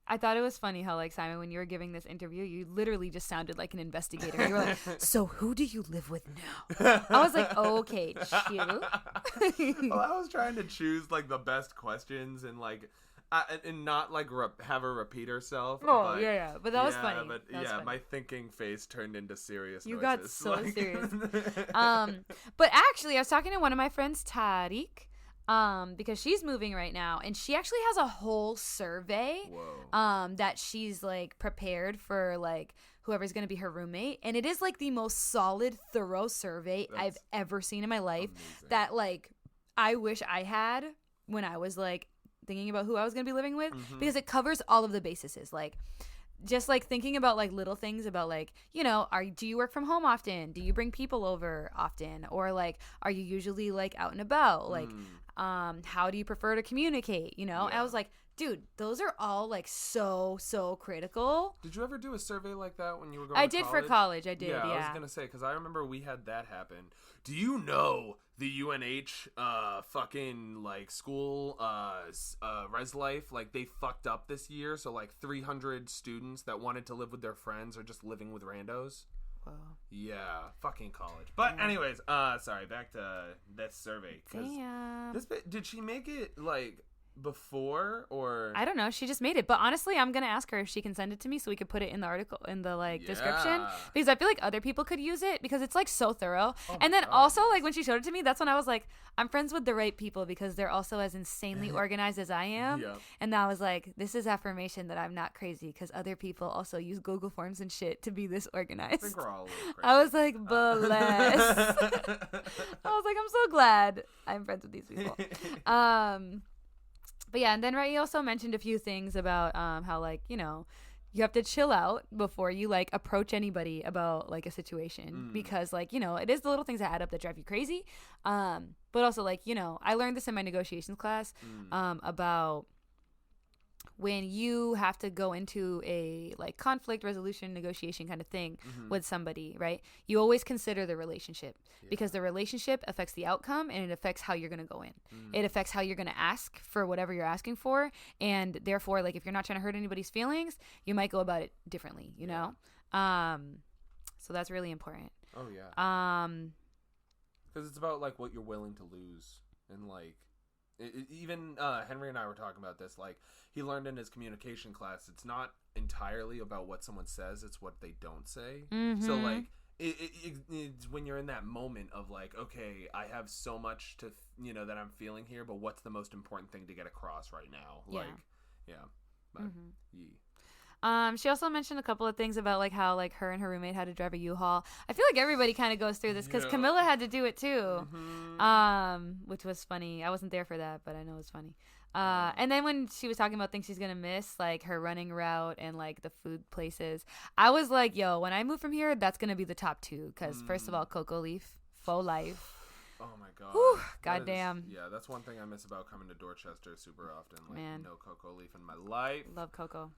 I thought it was funny how, like, Simon, when you were giving this interview, you literally just sounded like an investigator. You were like, so who do you live with now? I was like, okay, chill. Well, I was trying to choose, like, the best questions and, like, and not, like, have her repeat herself. Oh, but, yeah. But that was funny. But, funny. My thinking face turned into serious You noises. got so serious. But actually, I was talking to one of my friends, Tariq, because she's moving right now, and she actually has a whole survey that she's like prepared for like whoever's going to be her roommate, and it is like the most solid, thorough survey I've ever seen in my life. Amazing. That like I wish I had when I was like thinking about who I was going to be living with, because it covers all of the bases, like just like thinking about like little things about like, you know, do you work from home often? Do you bring people over often? Or like, are you usually like out and about? Like, how do you prefer to communicate? You know, I was like, dude, those are all like so critical. Did you ever do a survey like that when you were going to college? I did for college. I did. Yeah. I was going to say, because I remember we had that happen. Do you know the UNH fucking like school res life, like they fucked up this year, so like 300 students that wanted to live with their friends are just living with randos. Wow. Yeah, fucking college. But anyways, sorry, back to that survey. Damn. Did she make it like before or I don't know. She just made it. But honestly, I'm going to ask her if she can send it to me so we could put it in the article, in the description. Because I feel like other people could use it because it's like so thorough. And then also like when she showed it to me, that's when I was like, I'm friends with the right people because they're also as insanely organized as I am. Yep. And I was like, this is affirmation that I'm not crazy because other people also use Google Forms and shit to be this organized. I think we're all a little crazy. I was like, bless. I was like, I'm so glad I'm friends with these people. But yeah, and then Raey also mentioned a few things about how like, you know, you have to chill out before you like approach anybody about like a situation because like, you know, it is the little things that add up that drive you crazy. But also like, you know, I learned this in my negotiations class about when you have to go into a like conflict resolution negotiation kind of thing with somebody, right? You always consider the relationship because the relationship affects the outcome and it affects how you're going to go in. It affects how you're going to ask for whatever you're asking for. And therefore, like if you're not trying to hurt anybody's feelings, you might go about it differently, you know? So that's really important. Oh yeah. Because it's about like what you're willing to lose and like even Henry and I were talking about this. Like he learned in his communication class, it's not entirely about what someone says; it's what they don't say. So like, it's when you're in that moment of like, okay, I have so much to that I'm feeling here, but what's the most important thing to get across right now? Yeah. Like, yeah, but She also mentioned a couple of things about like how like her and her roommate had to drive a U-Haul. I feel like everybody kind of goes through this because Camilla had to do it too, which was funny. I wasn't there for that, but I know it was funny. And then when she was talking about things she's gonna miss, like her running route and like the food places, I was like, yo, when I move from here, that's gonna be the top two. Because first of all, Cocoa Leaf, faux life. Oh my god. Whew, goddamn. Yeah, that's one thing I miss about coming to Dorchester super often. Like, Man. no Cocoa Leaf in my life. Love Cocoa.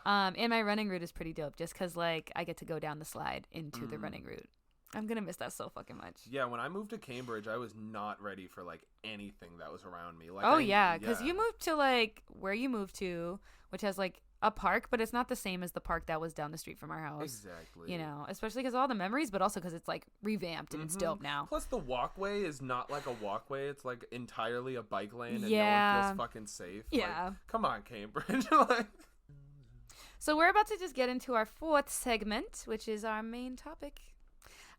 And my running route is pretty dope just because like I get to go down the slide into the running route. I'm gonna miss that so fucking much. Yeah, when I moved to Cambridge, I was not ready for like anything that was around me. Like, because you moved to like where you moved to, which has like a park, but it's not the same as the park that was down the street from our house. Exactly. You know, especially because of all the memories, but also because it's like revamped and it's dope now. Plus, the walkway is not like a walkway; it's like entirely a bike lane, and no one feels fucking safe. Yeah. Like, come on, Cambridge. Like. So we're about to just get into our fourth segment, which is our main topic.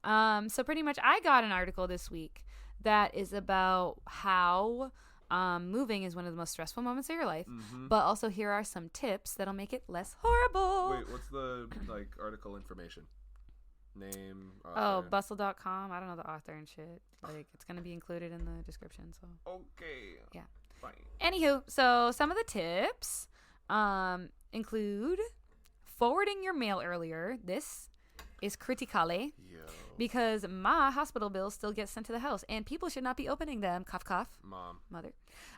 So pretty much, I got an article this week that is about how moving is one of the most stressful moments of your life, but also here are some tips that'll make it less horrible. Wait, what's the like article information? Name. Oh, Author. bustle.com. I don't know the author and shit. Like it's gonna be included in the description. So Okay. Yeah. Fine. Anywho, so some of the tips include forwarding your mail earlier. This is criticale. Because my hospital bills still get sent to the house, and people should not be opening them. Cough, cough. Mom. Mother.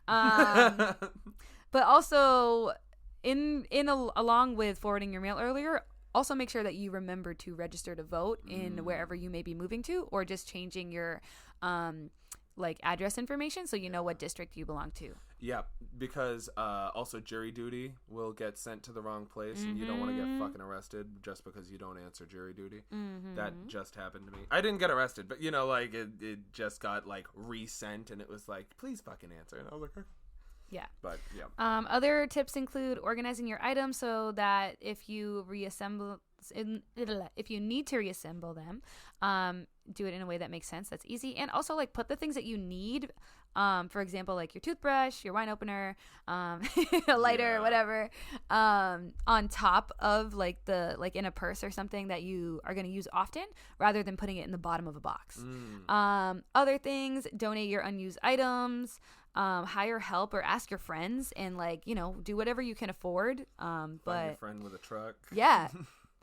But also, along with forwarding your mail earlier, also make sure that you remember to register to vote in wherever you may be moving to, or just changing your like address information so you know what district you belong to. Yeah, because also jury duty will get sent to the wrong place, and you don't want to get fucking arrested just because you don't answer jury duty. That just happened to me. I didn't get arrested, but like it just got like resent, and it was like, please fucking answer, and I was like, okay. Yeah. But yeah. Other tips include organizing your items so that if you need to reassemble them, do it in a way that makes sense. That's easy. And also like put the things that you need, for example, like your toothbrush, your wine opener, a lighter, whatever, on top of like in a purse or something that you are going to use often, rather than putting it in the bottom of a box. Other things, donate your unused items, hire help or ask your friends, and like, do whatever you can afford. Find your friend with a truck. Yeah.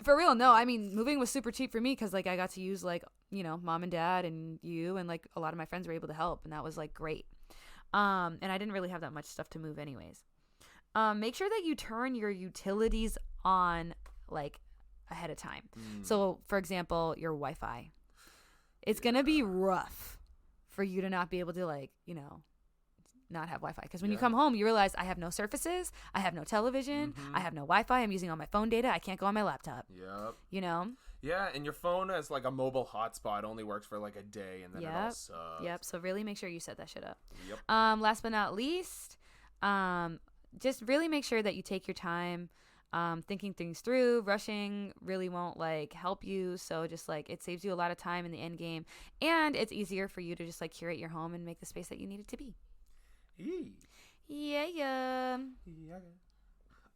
For real, no. I mean, moving was super cheap for me because like I got to use like mom and dad and you, and like a lot of my friends were able to help, and that was like great. And I didn't really have that much stuff to move anyways. Make sure that you turn your utilities on like ahead of time. So for example, your Wi-Fi. It's gonna be rough for you to not be able to like not have Wi-Fi, because when you come home you realize I have no surfaces, I have no television, I have no Wi-Fi, I'm using all my phone data, I can't go on my laptop. Yeah, and your phone as like a mobile hotspot only works for like a day, and then it all sucks. So really make sure you set that shit up. Last but not least, just really make sure that you take your time. Thinking things through. Rushing really won't like help you, so just like it saves you a lot of time in the end game, and it's easier for you to just like curate your home and make the space that you need it to be. Yeah.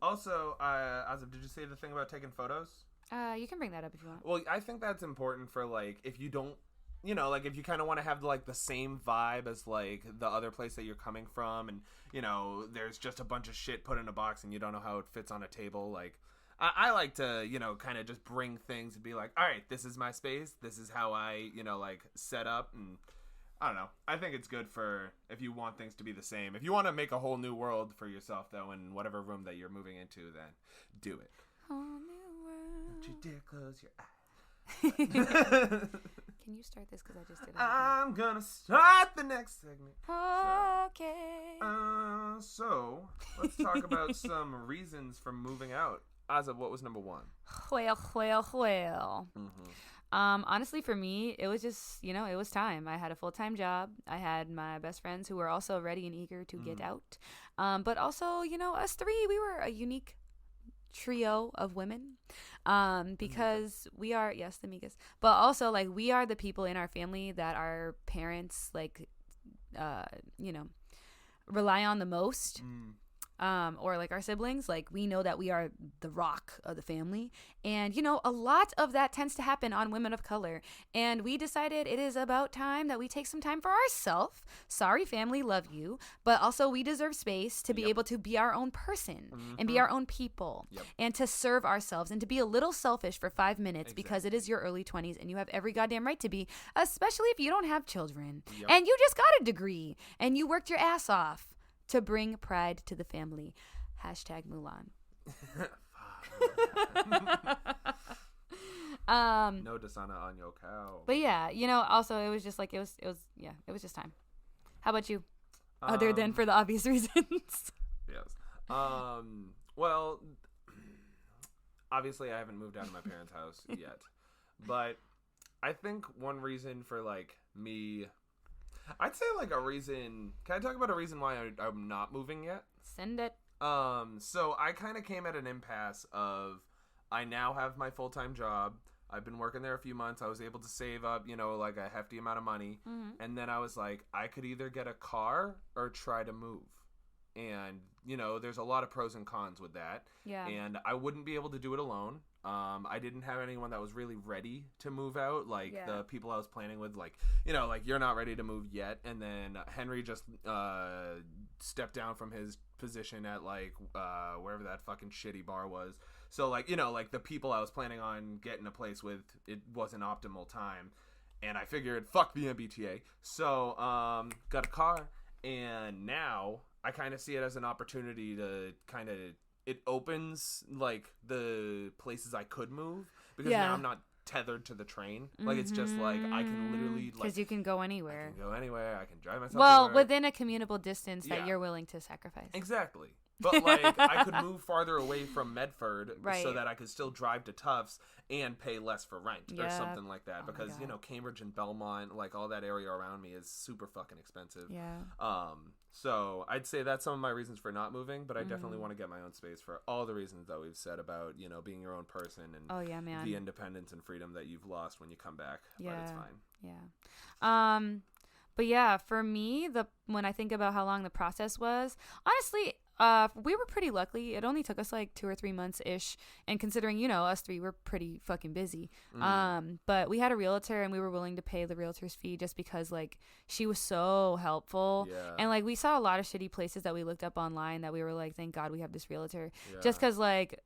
Also, Azab, did you say the thing about taking photos? You can bring that up if you want. Well, I think that's important for like if you don't, like if you kind of want to have like the same vibe as like the other place that you're coming from, and there's just a bunch of shit put in a box and you don't know how it fits on a table. Like I like to kind of just bring things and be like, all right, this is my space. This is how I like set up, and I don't know. I think it's good for if you want things to be the same. If you want to make a whole new world for yourself though, in whatever room that you're moving into, then do it. Whole new world. Don't you dare close your eyes. Can you start this? Because I just did it. I'm gonna start the next segment. Okay. So let's talk about some reasons for moving out. Azab, what was number one? Well. Mm-hmm. Honestly, for me, it was just, it was time. I had a full-time job. I had my best friends who were also ready and eager to get out. But also, us three, we were a unique trio of women, because we are, yes, the Migas, but also like we are the people in our family that our parents like rely on the most. Or like our siblings, like we know that we are the rock of the family, and a lot of that tends to happen on women of color, and we decided it is about time that we take some time for ourselves. Sorry family, love you, but also we deserve space to be able to be our own person and be our own people, and to serve ourselves and to be a little selfish for 5 minutes, because it is your early 20s and you have every goddamn right to be, especially if you don't have children and you just got a degree and you worked your ass off to bring pride to the family. Hashtag Mulan. No dishonor on your cow. But yeah, also it was just like it was just time. How about you? Other than for the obvious reasons. Yes. Well, obviously I haven't moved out of my parents' house yet, but I think one reason for like me, I'd say like a reason. Can I talk about a reason why I'm not moving yet? Send it. So I kind of came at an impasse of I now have my full-time job. I've been working there a few months. I was able to save up, like a hefty amount of money. And then I was like, I could either get a car or try to move. And, there's a lot of pros and cons with that. Yeah. And I wouldn't be able to do it alone. I didn't have anyone that was really ready to move out. Like the people I was planning with, like, like you're not ready to move yet. And then Henry just stepped down from his position at like wherever that fucking shitty bar was. So like, like the people I was planning on getting a place with, it wasn't optimal time. And I figured, fuck the MBTA. So got a car, and now I kind of see it as an opportunity to kind of, it opens like the places I could move, because now I'm not tethered to the train. Like it's just like I can literally like, because you can go anywhere. I can go anywhere. I can drive myself. Well, anywhere. within a commutable distance that you're willing to sacrifice. Exactly. But like I could move farther away from Medford so that I could still drive to Tufts and pay less for rent or something like that, because Cambridge and Belmont, like all that area around me is super fucking expensive. So I'd say that's some of my reasons for not moving, but I definitely want to get my own space for all the reasons that we've said about, being your own person and the independence and freedom that you've lost when you come back. But it's fine. But yeah, for me, when I think about how long the process was, honestly, we were pretty lucky. It only took us like 2 or 3 months ish, and considering us three were pretty fucking busy. But we had a realtor, and we were willing to pay the realtor's fee just because like she was so helpful. And like we saw a lot of shitty places that we looked up online that we were like, thank God we have this realtor. Just because like,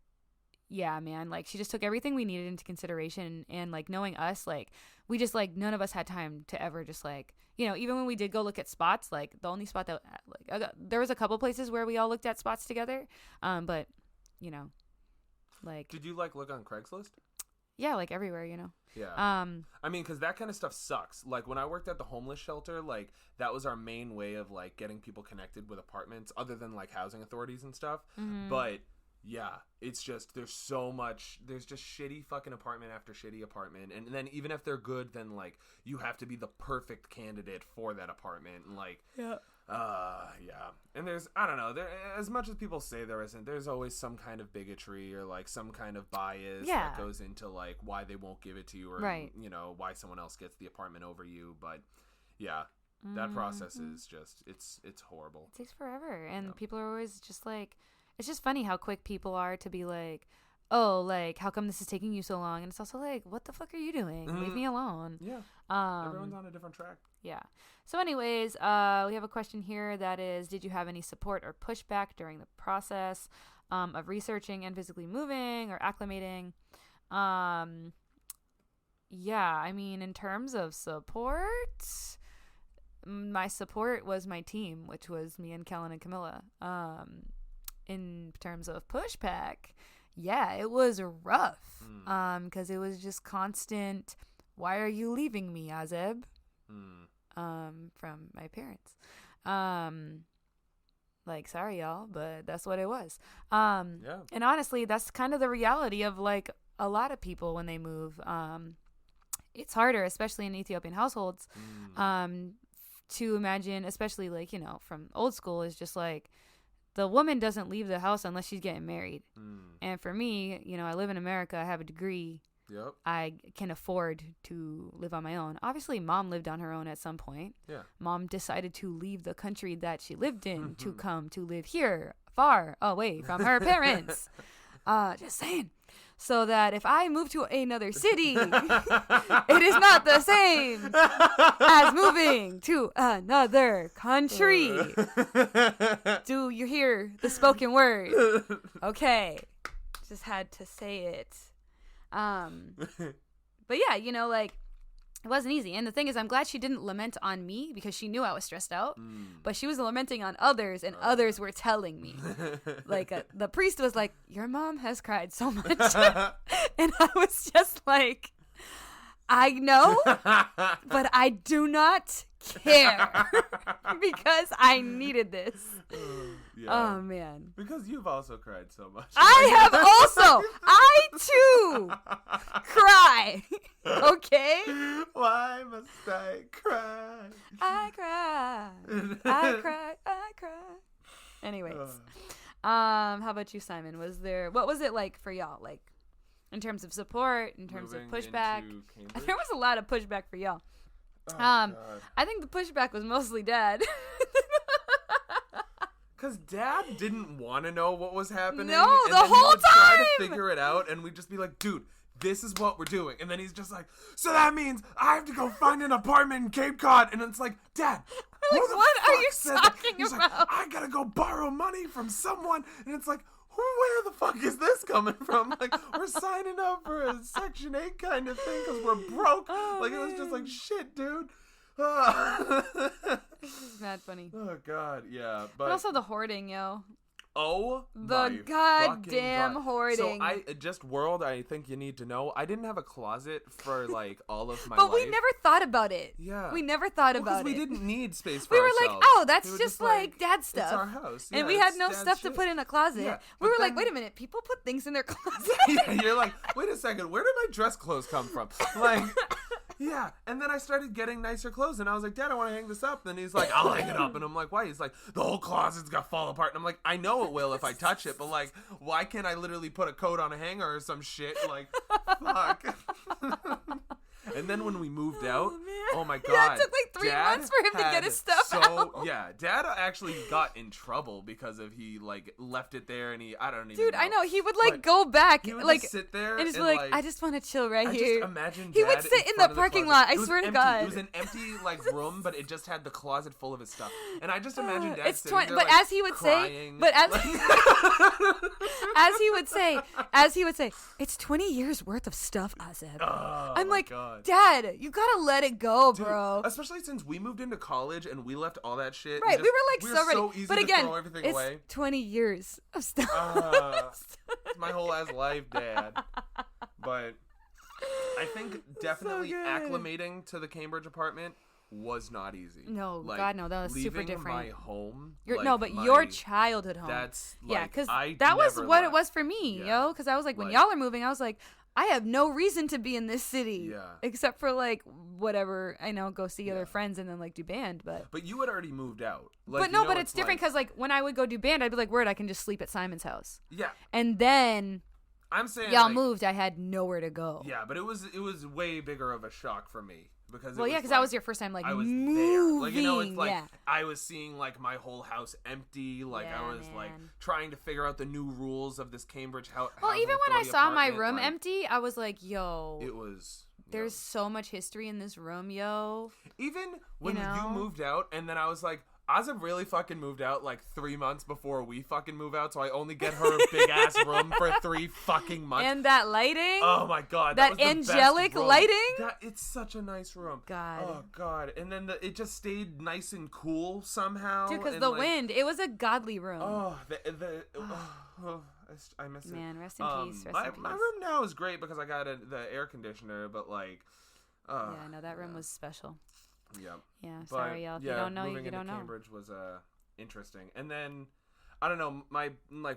yeah, man, like she just took everything we needed into consideration, and like knowing us, like we just like none of us had time to ever just like, even when we did go look at spots, like the only spot that like there was a couple places where we all looked at spots together, but like, did you like look on Craigslist? Yeah, like everywhere, Yeah. I mean, because that kind of stuff sucks. Like when I worked at the homeless shelter, like that was our main way of like getting people connected with apartments, other than like housing authorities and stuff. But yeah, it's just there's just shitty fucking apartment after shitty apartment, and then even if they're good, then like you have to be the perfect candidate for that apartment, and like Yeah. And there's, I don't know, there, as much as people say there isn't, there's always some kind of bigotry or like some kind of bias that goes into like why they won't give it to you or, you know, why someone else gets the apartment over you. But yeah, that process is just, it's horrible. It takes forever. And people are always just like, it's just funny how quick people are to be like, oh, like, how come this is taking you so long? And it's also like, what the fuck are you doing? Leave me alone. Yeah. Everyone's on a different track. Yeah. So anyways, we have a question here that is, did you have any support or pushback during the process of researching and physically moving or acclimating? Yeah, I mean, in terms of support, my support was my team, which was me and Kellen and Camilla. In terms of pushback, yeah, it was rough because it was just constant, why are you leaving me, Azeb? From my parents. Like, sorry, y'all, but that's what it was. And honestly, that's kind of the reality of, like, a lot of people when they move. It's harder, especially in Ethiopian households, to imagine, especially, like, you know, from old school, is just, like, the woman doesn't leave the house unless she's getting married. And for me, you know, I live in America, I have a degree. Yep. I can afford to live on my own. Obviously, mom lived on her own at some point. Yeah. Mom decided to leave the country that she lived in to come to live here, far away from her parents. Just saying. So that if I move to another city, it is not the same as moving to another country. Do you hear the spoken word? Okay. Just had to say it. But yeah, you know, like, it wasn't easy. And the thing is, I'm glad she didn't lament on me because she knew I was stressed out, but she was lamenting on others, and others were telling me. Like, the priest was like, your mom has cried so much. And I was just like, I know, but I do not care because I needed this. Oh, man. Because you've also cried so much. I have also. I, too, cry. Okay? Why must I cry? I cry. I cry. I cry. Anyways. How about you, Simon? What was it like for y'all? Like, in terms of support, in terms Moving of pushback? into There was a lot of pushback for y'all. God. I think the pushback was mostly Dad. Because Dad didn't want to know what was happening. No, and the then whole he would try time! to figure it out, and we'd just be like, dude, this is what we're doing. And then he's just like, so that means I have to go find an apartment in Cape Cod. And it's like, Dad, Like, who the what are fuck you said that? talking He's about? like, I gotta go borrow money from someone. And it's like, where the fuck is this coming from? Like, we're signing up for a Section 8 kind of thing because we're broke. Oh, like, it was just like, shit, dude. This is mad funny. Oh, God, yeah. But also the hoarding, yo. Oh, The my goddamn fucking God. hoarding. So I think you need to know, I didn't have a closet for, like, all of my But life. we never thought about it. Yeah. We never thought about Because it. we didn't need space for We were ourselves. like, oh, that's We were just like Dad's It's stuff. our house. And Yeah, we had it's no Dad's stuff to shit. put in a closet. Yeah, We but were like, then- wait a minute, people put things in their closet. Yeah, you're like, wait a second, where did my dress clothes come from? Like, yeah. And then I started getting nicer clothes, and I was like, Dad, I want to hang this up. And he's like, I'll hang it up. And I'm like, why? He's like, the whole closet's gonna fall apart. And I'm like, I know it will if I touch it, but like, why can't I literally put a coat on a hanger or some shit? Like, fuck. And then when we moved out, oh my God. Yeah, it took like 3 Dad months for him to get had his stuff out. Yeah, Dad actually got in trouble because of he like left it there, and I don't even Dude, know. I know. He would like But go back he would like just sit there and just be and like, I just want to chill right I here. just imagine He would Dad sit in front the of parking closet. lot. I It was swear to empty. God. It was an empty like room, but it just had the closet full of his stuff. And I just imagine Dad It's sitting there, but like, as he would crying, say, but as like- as he would say, it's 20 years worth of stuff, Azeb. Oh, I'm my like, God. Dad, you gotta let it go, Dude, bro. especially since we moved into college and we left all that shit. Right, and we were like just, so ready. easy But to again, throw everything it's away. 20 years of stuff. It's my whole ass life, Dad. But I think definitely good. acclimating to the Cambridge apartment was not easy. No, Like, God, no, that was super leaving different. my home. Your, like, no, but my- your childhood home. That's Yeah, like, because I that was never what it left. was for me, Yeah. yo. Because I was like, when Like- y'all are moving, I was like, I have no reason to be in this city. Yeah. Except for like whatever, I know, go see other friends and then like do band, But you had already moved out. But no, but it's different because like when I would go do band, I'd be like, word, I can just sleep at Simon's house. Yeah. And then I'm saying y'all like, moved, I had nowhere to go. Yeah, but it was way bigger of a shock for me because that was your first time like I was moving. there. Like, you know, it's like yeah. I was seeing like my whole house empty. Like Yeah, I was like man. trying to figure out the new rules of this Cambridge house. Well, even when I saw my room empty, I was like, yo, it was. there's so much history in this room, yo. Even when know? you moved out, and then I was like, Ozzy really fucking moved out like 3 months before we fucking move out, so I only get her big ass room for 3 fucking months. And that lighting. Oh my god, that was the angelic best room. lighting. It's such a nice room. God. Oh god, and then it just stayed nice and cool somehow. Dude, because and, the like, wind, it was a godly room. Oh, I miss it. Man, rest in peace. Rest My in peace. room now is great because I got the air conditioner, but like, Yeah, no, that room was special. Yeah. Yeah, But, sorry, y'all. If you don't know, moving you don't into know. Cambridge was interesting, and then I don't know,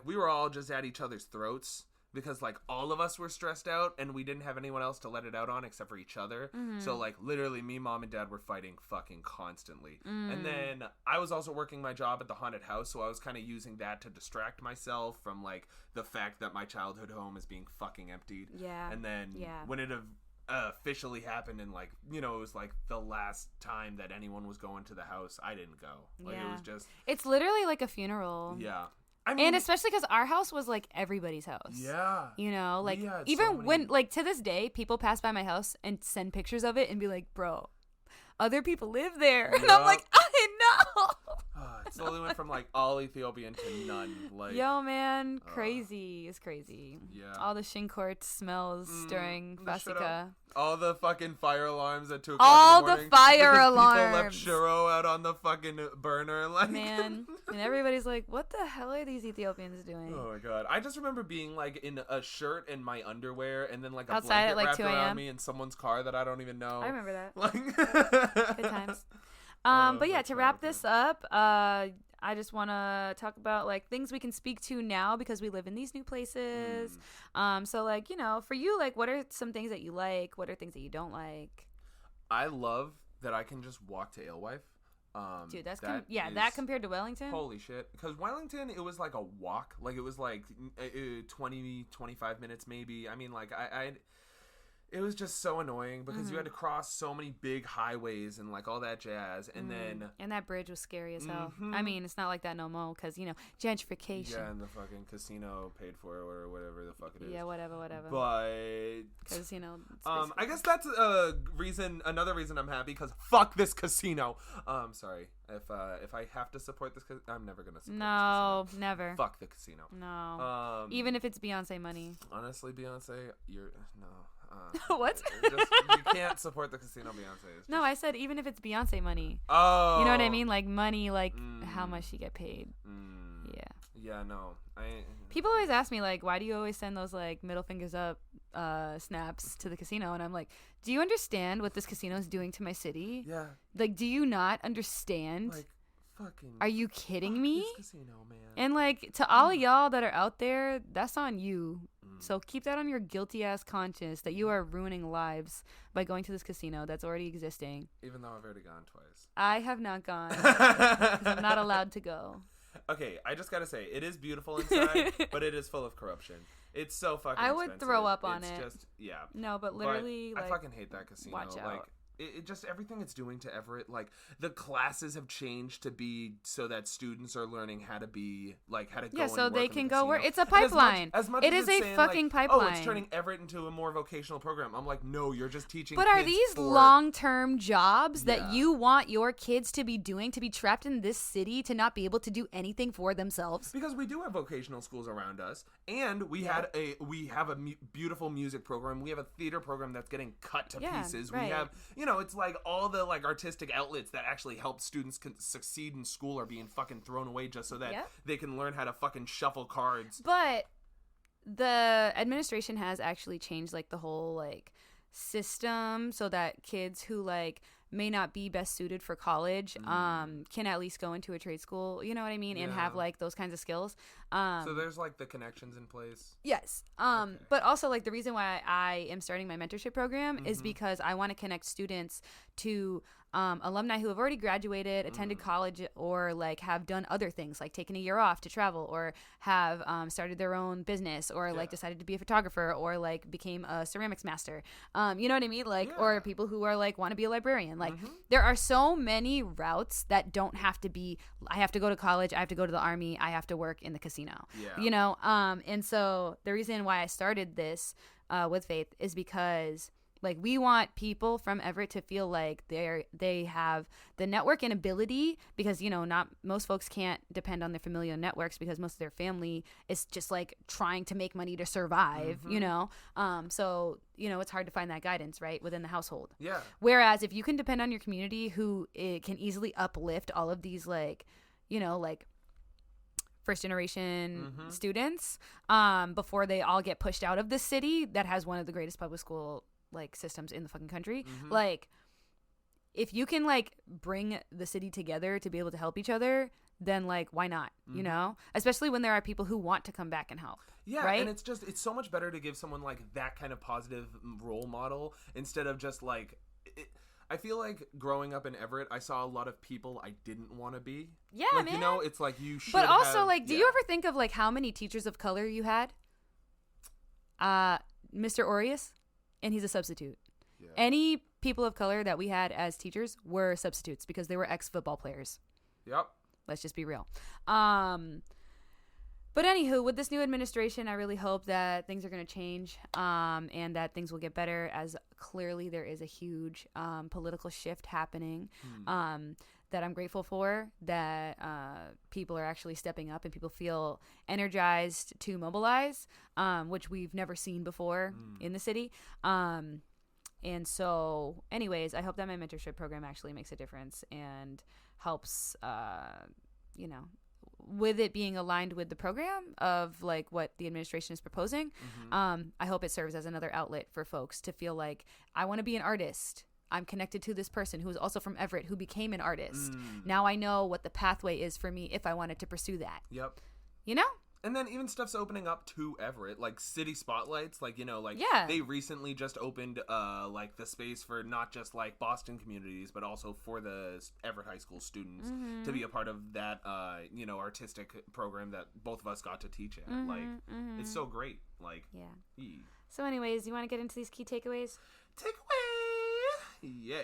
we were all just at each other's throats because like all of us were stressed out, and we didn't have anyone else to let it out on except for each other. Mm-hmm. So like literally, me, mom, and dad were fighting fucking constantly. Mm. And then I was also working my job at the haunted house, so I was kind of using that to distract myself from like the fact that my childhood home is being fucking emptied. Yeah. And then when it officially happened, and like, you know, it was like the last time that anyone was going to the house, I didn't go. Like it was just, it's literally like a funeral. yeah. I mean, And especially because our house was like everybody's house. yeah. You know, like We had even so many- when, like to this day, people pass by my house and send pictures of it and be like, bro, other people live there. And I'm Yeah. like, I know. It slowly went from like all Ethiopian to none. Like, Yo, man, crazy. It's crazy. Yeah. All the Shinkort smells during the shit Fasika. all the fucking fire alarms at 2 All o'clock the in the morning fire because people left alarms. churro out on the fucking burner. Like, Man. And everybody's like, what the hell are these Ethiopians doing? oh my god! I just remember being like in a shirt and my underwear, and then like a Outside blanket at, like, wrapped 2 around a.m.? me in someone's car that I don't even know. I remember that. Like, Good times. Oh, But yeah, that's to wrap childhood. this up, I just want to talk about like things we can speak to now because we live in these new places. So like, you know, for you, like, what are some things that you like? What are things that you don't like? I love that I can just walk to Alewife. Dude, that's that that is- compared to Wellington. Holy shit. Because Wellington, it was like a walk. Like, it was like 20, 25 minutes maybe. I mean, like, it was just so annoying because you had to cross so many big highways and, like, all that jazz. And then... And that bridge was scary as hell. Mhm. I mean, it's not like that no more because, you know, gentrification. Yeah, and the fucking casino paid for it or whatever the fuck it is. Yeah, whatever. But... Because, you know, it's I basically- guess that's another reason I'm happy, because fuck this casino. Sorry. If I have to support this, I'm never going to support No, this casino. never. Fuck the casino. No. Even if it's Beyonce money. Honestly, Beyonce, you're... No. What? You can't support the casino, Beyonce. No, I said even if it's Beyonce money. Oh. You know what I mean? Like money, like how much she get paid. Yeah. Yeah, no. People always ask me like, why do you always send those like middle fingers up snaps to the casino? And I'm like, do you understand what this casino is doing to my city? Yeah. Like, do you not understand? Like, fucking... Are you kidding me? This casino, man. And like to all of y'all that are out there, that's on you. So keep that on your guilty ass conscience that you are ruining lives by going to this casino that's already existing. Even though I've already gone twice. I have not gone because I'm not allowed to go. Okay, I just gotta say, it is beautiful inside, but it is full of corruption. It's so fucking I would expensive. throw up on it's it. Just, yeah. No, but literally, But like, I fucking hate that casino. watch Like, out. it just, everything it's doing to Everett, like, the classes have changed to be so that students are learning how to be, like, how to go Yeah, and so work they in the can go casino. work. It's a And as much- pipeline. as much It as is it's a saying, fucking like, Oh, it's pipeline. turning Everett into a more vocational program. I'm like, no, you're just teaching But are kids these for- long-term jobs that Yeah. you want your kids to be doing, to be trapped in this city, to not be able to do anything for themselves? Because we do have vocational schools around us, and we have a beautiful music program. We have a theater program that's getting cut to Yeah, pieces. right. We have, you know, it's like all the like artistic outlets that actually help students succeed in school are being fucking thrown away just so that Yep. they can learn how to fucking shuffle cards. But the administration has actually changed like the whole like system so that kids who like may not be best suited for college can at least go into a trade school, you know what I mean, and have like those kinds of skills. So there's like the connections in place. Yes. But also like the reason why I am starting my mentorship program is because I want to connect students to alumni who have already graduated, attended college, or like have done other things like taken a year off to travel, or have started their own business, or like decided to be a photographer, or like became a ceramics master. You know what I mean? Like, or people who are like want to be a librarian. Like there are so many routes that don't have to be, I have to go to college, I have to go to the army, I have to work in the casino. You know? And so the reason why I started this with Faith is because like we want people from Everett to feel like they have the network and ability, because you know not most folks can't depend on their familial networks because most of their family is just like trying to make money to survive, you know. So you know it's hard to find that guidance right within the household. Yeah. Whereas if you can depend on your community who can easily uplift all of these like you know like first generation students before they all get pushed out of this city that has one of the greatest public school like systems in the fucking country. Like if you can like bring the city together to be able to help each other, then like why not, you know, especially when there are people who want to come back and help. Right? And it's so much better to give someone like that kind of positive role model instead of just like I feel like growing up in Everett, I saw a lot of people I didn't want to be. Yeah, like, man. You know, it's like you should. But also, like, do you ever think of like how many teachers of color you had? Mr. Orius, and he's a substitute. Yeah. Any people of color that we had as teachers were substitutes because they were ex-football players. Yep. Let's just be real. But anywho, with this new administration, I really hope that things are going to change and that things will get better, as clearly there is a huge political shift happening that I'm grateful for, that people are actually stepping up and people feel energized to mobilize, which we've never seen before in the city. And so anyways, I hope that my mentorship program actually makes a difference and helps, you know, with it being aligned with the program of like what the administration is proposing. I hope it serves as another outlet for folks to feel like I want to be an artist. I'm connected to this person who is also from Everett who became an artist. Now I know what the pathway is for me if I wanted to pursue that. Yep. You know? And then even stuff's opening up to Everett, like city spotlights, like, you know, like they recently just opened like the space for not just like Boston communities, but also for the Everett High School students to be a part of that, you know, artistic program that both of us got to teach at. Like, it's so great. Like, So anyways, you want to get into these key takeaways? Yeah.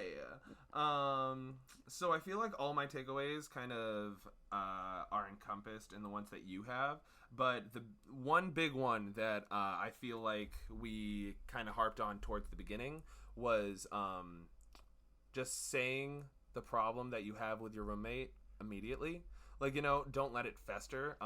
So I feel like all my takeaways kind of are encompassed in the ones that you have. But the one big one that I feel like we kind of harped on towards the beginning was just saying the problem that you have with your roommate immediately. Like, you know, don't let it fester.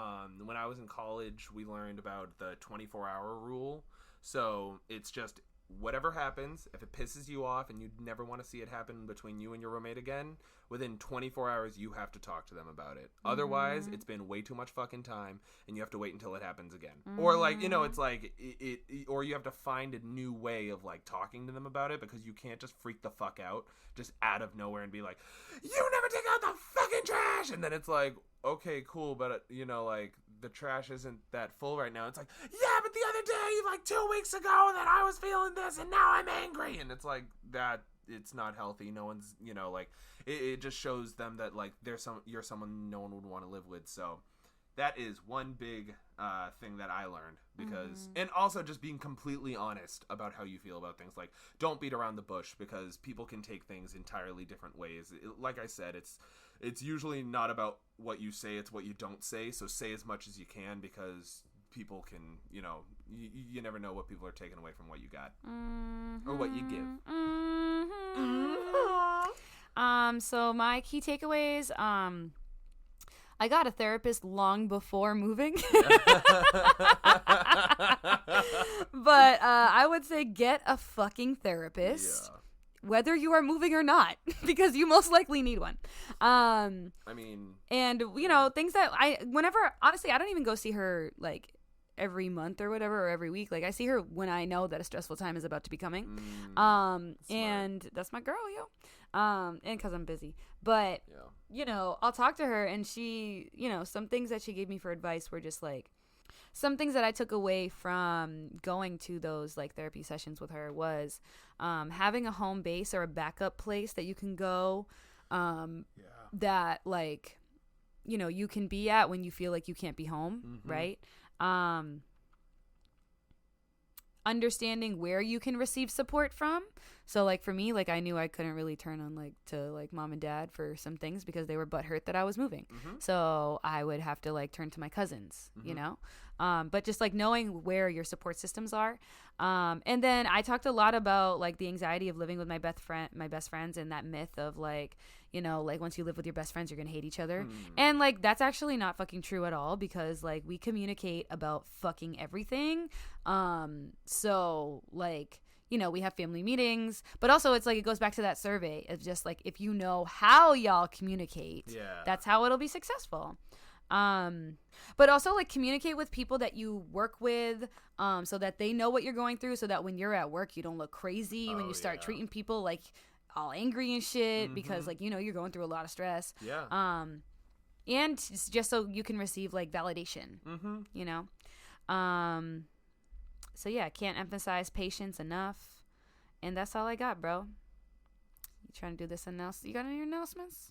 When I was in college, we learned about the 24-hour rule. So it's just whatever happens, if it pisses you off and you never want to see it happen between you and your roommate again, within 24 hours you have to talk to them about it. Otherwise, it's been way too much fucking time and you have to wait until it happens again. Or like, you know, it's like it or you have to find a new way of like talking to them about it, because you can't just freak the fuck out just out of nowhere and be like, you never take out the fucking trash, and then it's like, okay, cool, but you know, like the trash isn't that full right now. It's like, yeah, but the other day, like 2 weeks ago, that I was feeling this and now I'm angry. And it's like that, it's not healthy. No one's, you know, like it just shows them that like you're someone no one would want to live with. So that is one big thing that I learned, because and also just being completely honest about how you feel about things. Like, don't beat around the bush, because people can take things entirely different ways. Like I said, it's usually not about what you say, it's what you don't say. So say as much as you can, because people can, you know, you never know what people are taking away from what you got or what you give. So my key takeaways, I got a therapist long before moving. But I would say get a fucking therapist. Yeah. Whether you are moving or not, because you most likely need one. I mean, and you know, things that honestly, I don't even go see her like every month or whatever, or every week. Like, I see her when I know that a stressful time is about to be coming. And that's my girl, yo. And because I'm busy. But, you know, I'll talk to her, and she, you know, some things that she gave me for advice were just like, some things that I took away from going to those like therapy sessions with her was having a home base or a backup place that you can go that like, you know, you can be at when you feel like you can't be home, right? Understanding where you can receive support from. So like for me, like I knew I couldn't really turn on like to like mom and dad for some things because they were butthurt that I was moving. So I would have to like turn to my cousins, you know? But just like knowing where your support systems are. And then I talked a lot about like the anxiety of living with my best friends, and that myth of like, you know, like once you live with your best friends, you're gonna hate each other. And like that's actually not fucking true at all, because like we communicate about fucking everything. So like, you know, we have family meetings, but also it's like it goes back to that survey of just like if you know how y'all communicate, that's how it'll be successful. But also like communicate with people that you work with, so that they know what you're going through, so that when you're at work you don't look crazy when you start treating people like all angry and shit, because like, you know, you're going through a lot of stress. And just so you can receive like validation, you know. So yeah, can't emphasize patience enough. And that's all I got, bro. You trying to do this announcement? You got any announcements?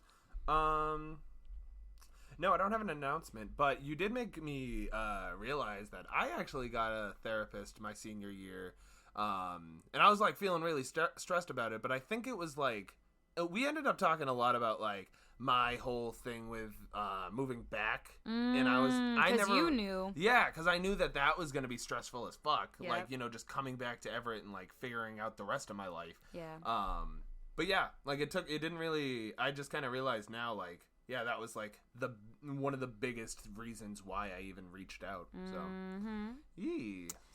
No, I don't have an announcement, but you did make me realize that I actually got a therapist my senior year. And I was like feeling really stressed about it, but I think it was like, we ended up talking a lot about like my whole thing with moving back, and I never, you knew, because I knew that was gonna be stressful as fuck, Yep. like, you know, just coming back to Everett and like figuring out the rest of my life. But yeah, like it didn't really, I just kind of realized now, like, yeah, that was like one of the biggest reasons why I even reached out.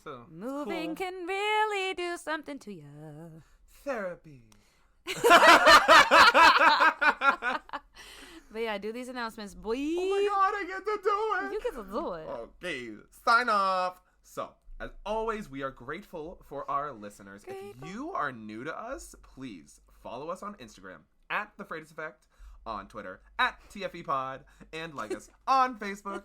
So moving cool. can really do something to you. Therapy. But yeah, do these announcements, boy. Oh my god, I get to do it. You get to do it. Okay, sign off. So, as always, we are grateful for our listeners. Grateful. If you are new to us, please follow us on Instagram at The Freitae Effect, on Twitter at TFEpod, and like us on Facebook.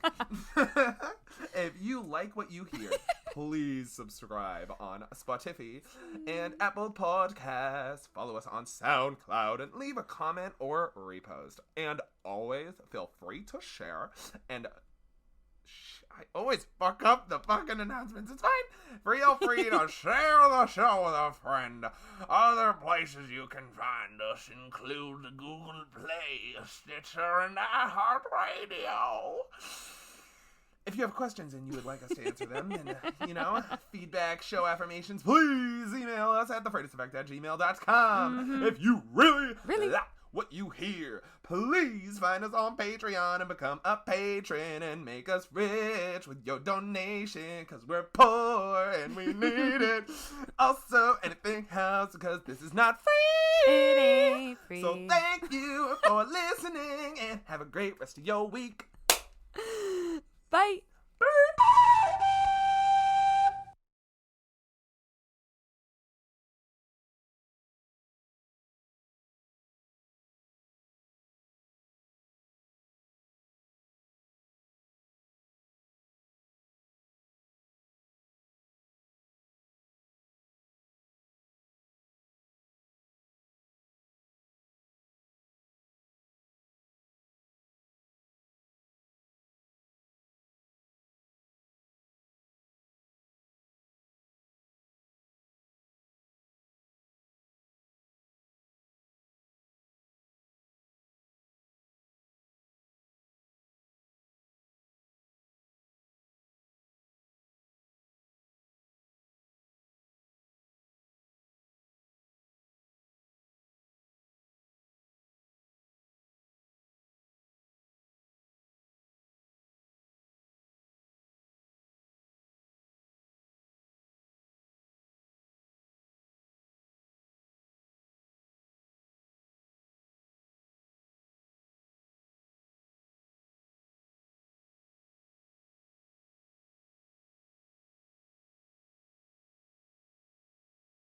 If you like what you hear, please subscribe on Spotify and Apple Podcasts. Follow us on SoundCloud and leave a comment or repost. And always feel free to share. And I always fuck up the fucking announcements. It's fine. Feel free to share the show with a friend. Other places you can find us include the Google Play, Stitcher, and iHeartRadio. If you have questions and you would like us to answer them, and, you know, feedback, show affirmations, please email us at thefreightesteffect@gmail.com. If you really like what you hear, please find us on Patreon and become a patron and make us rich with your donation, because we're poor and we need it. Also, anything helps, because this is not free. It ain't free. So thank you for listening, and have a great rest of your week. Bye.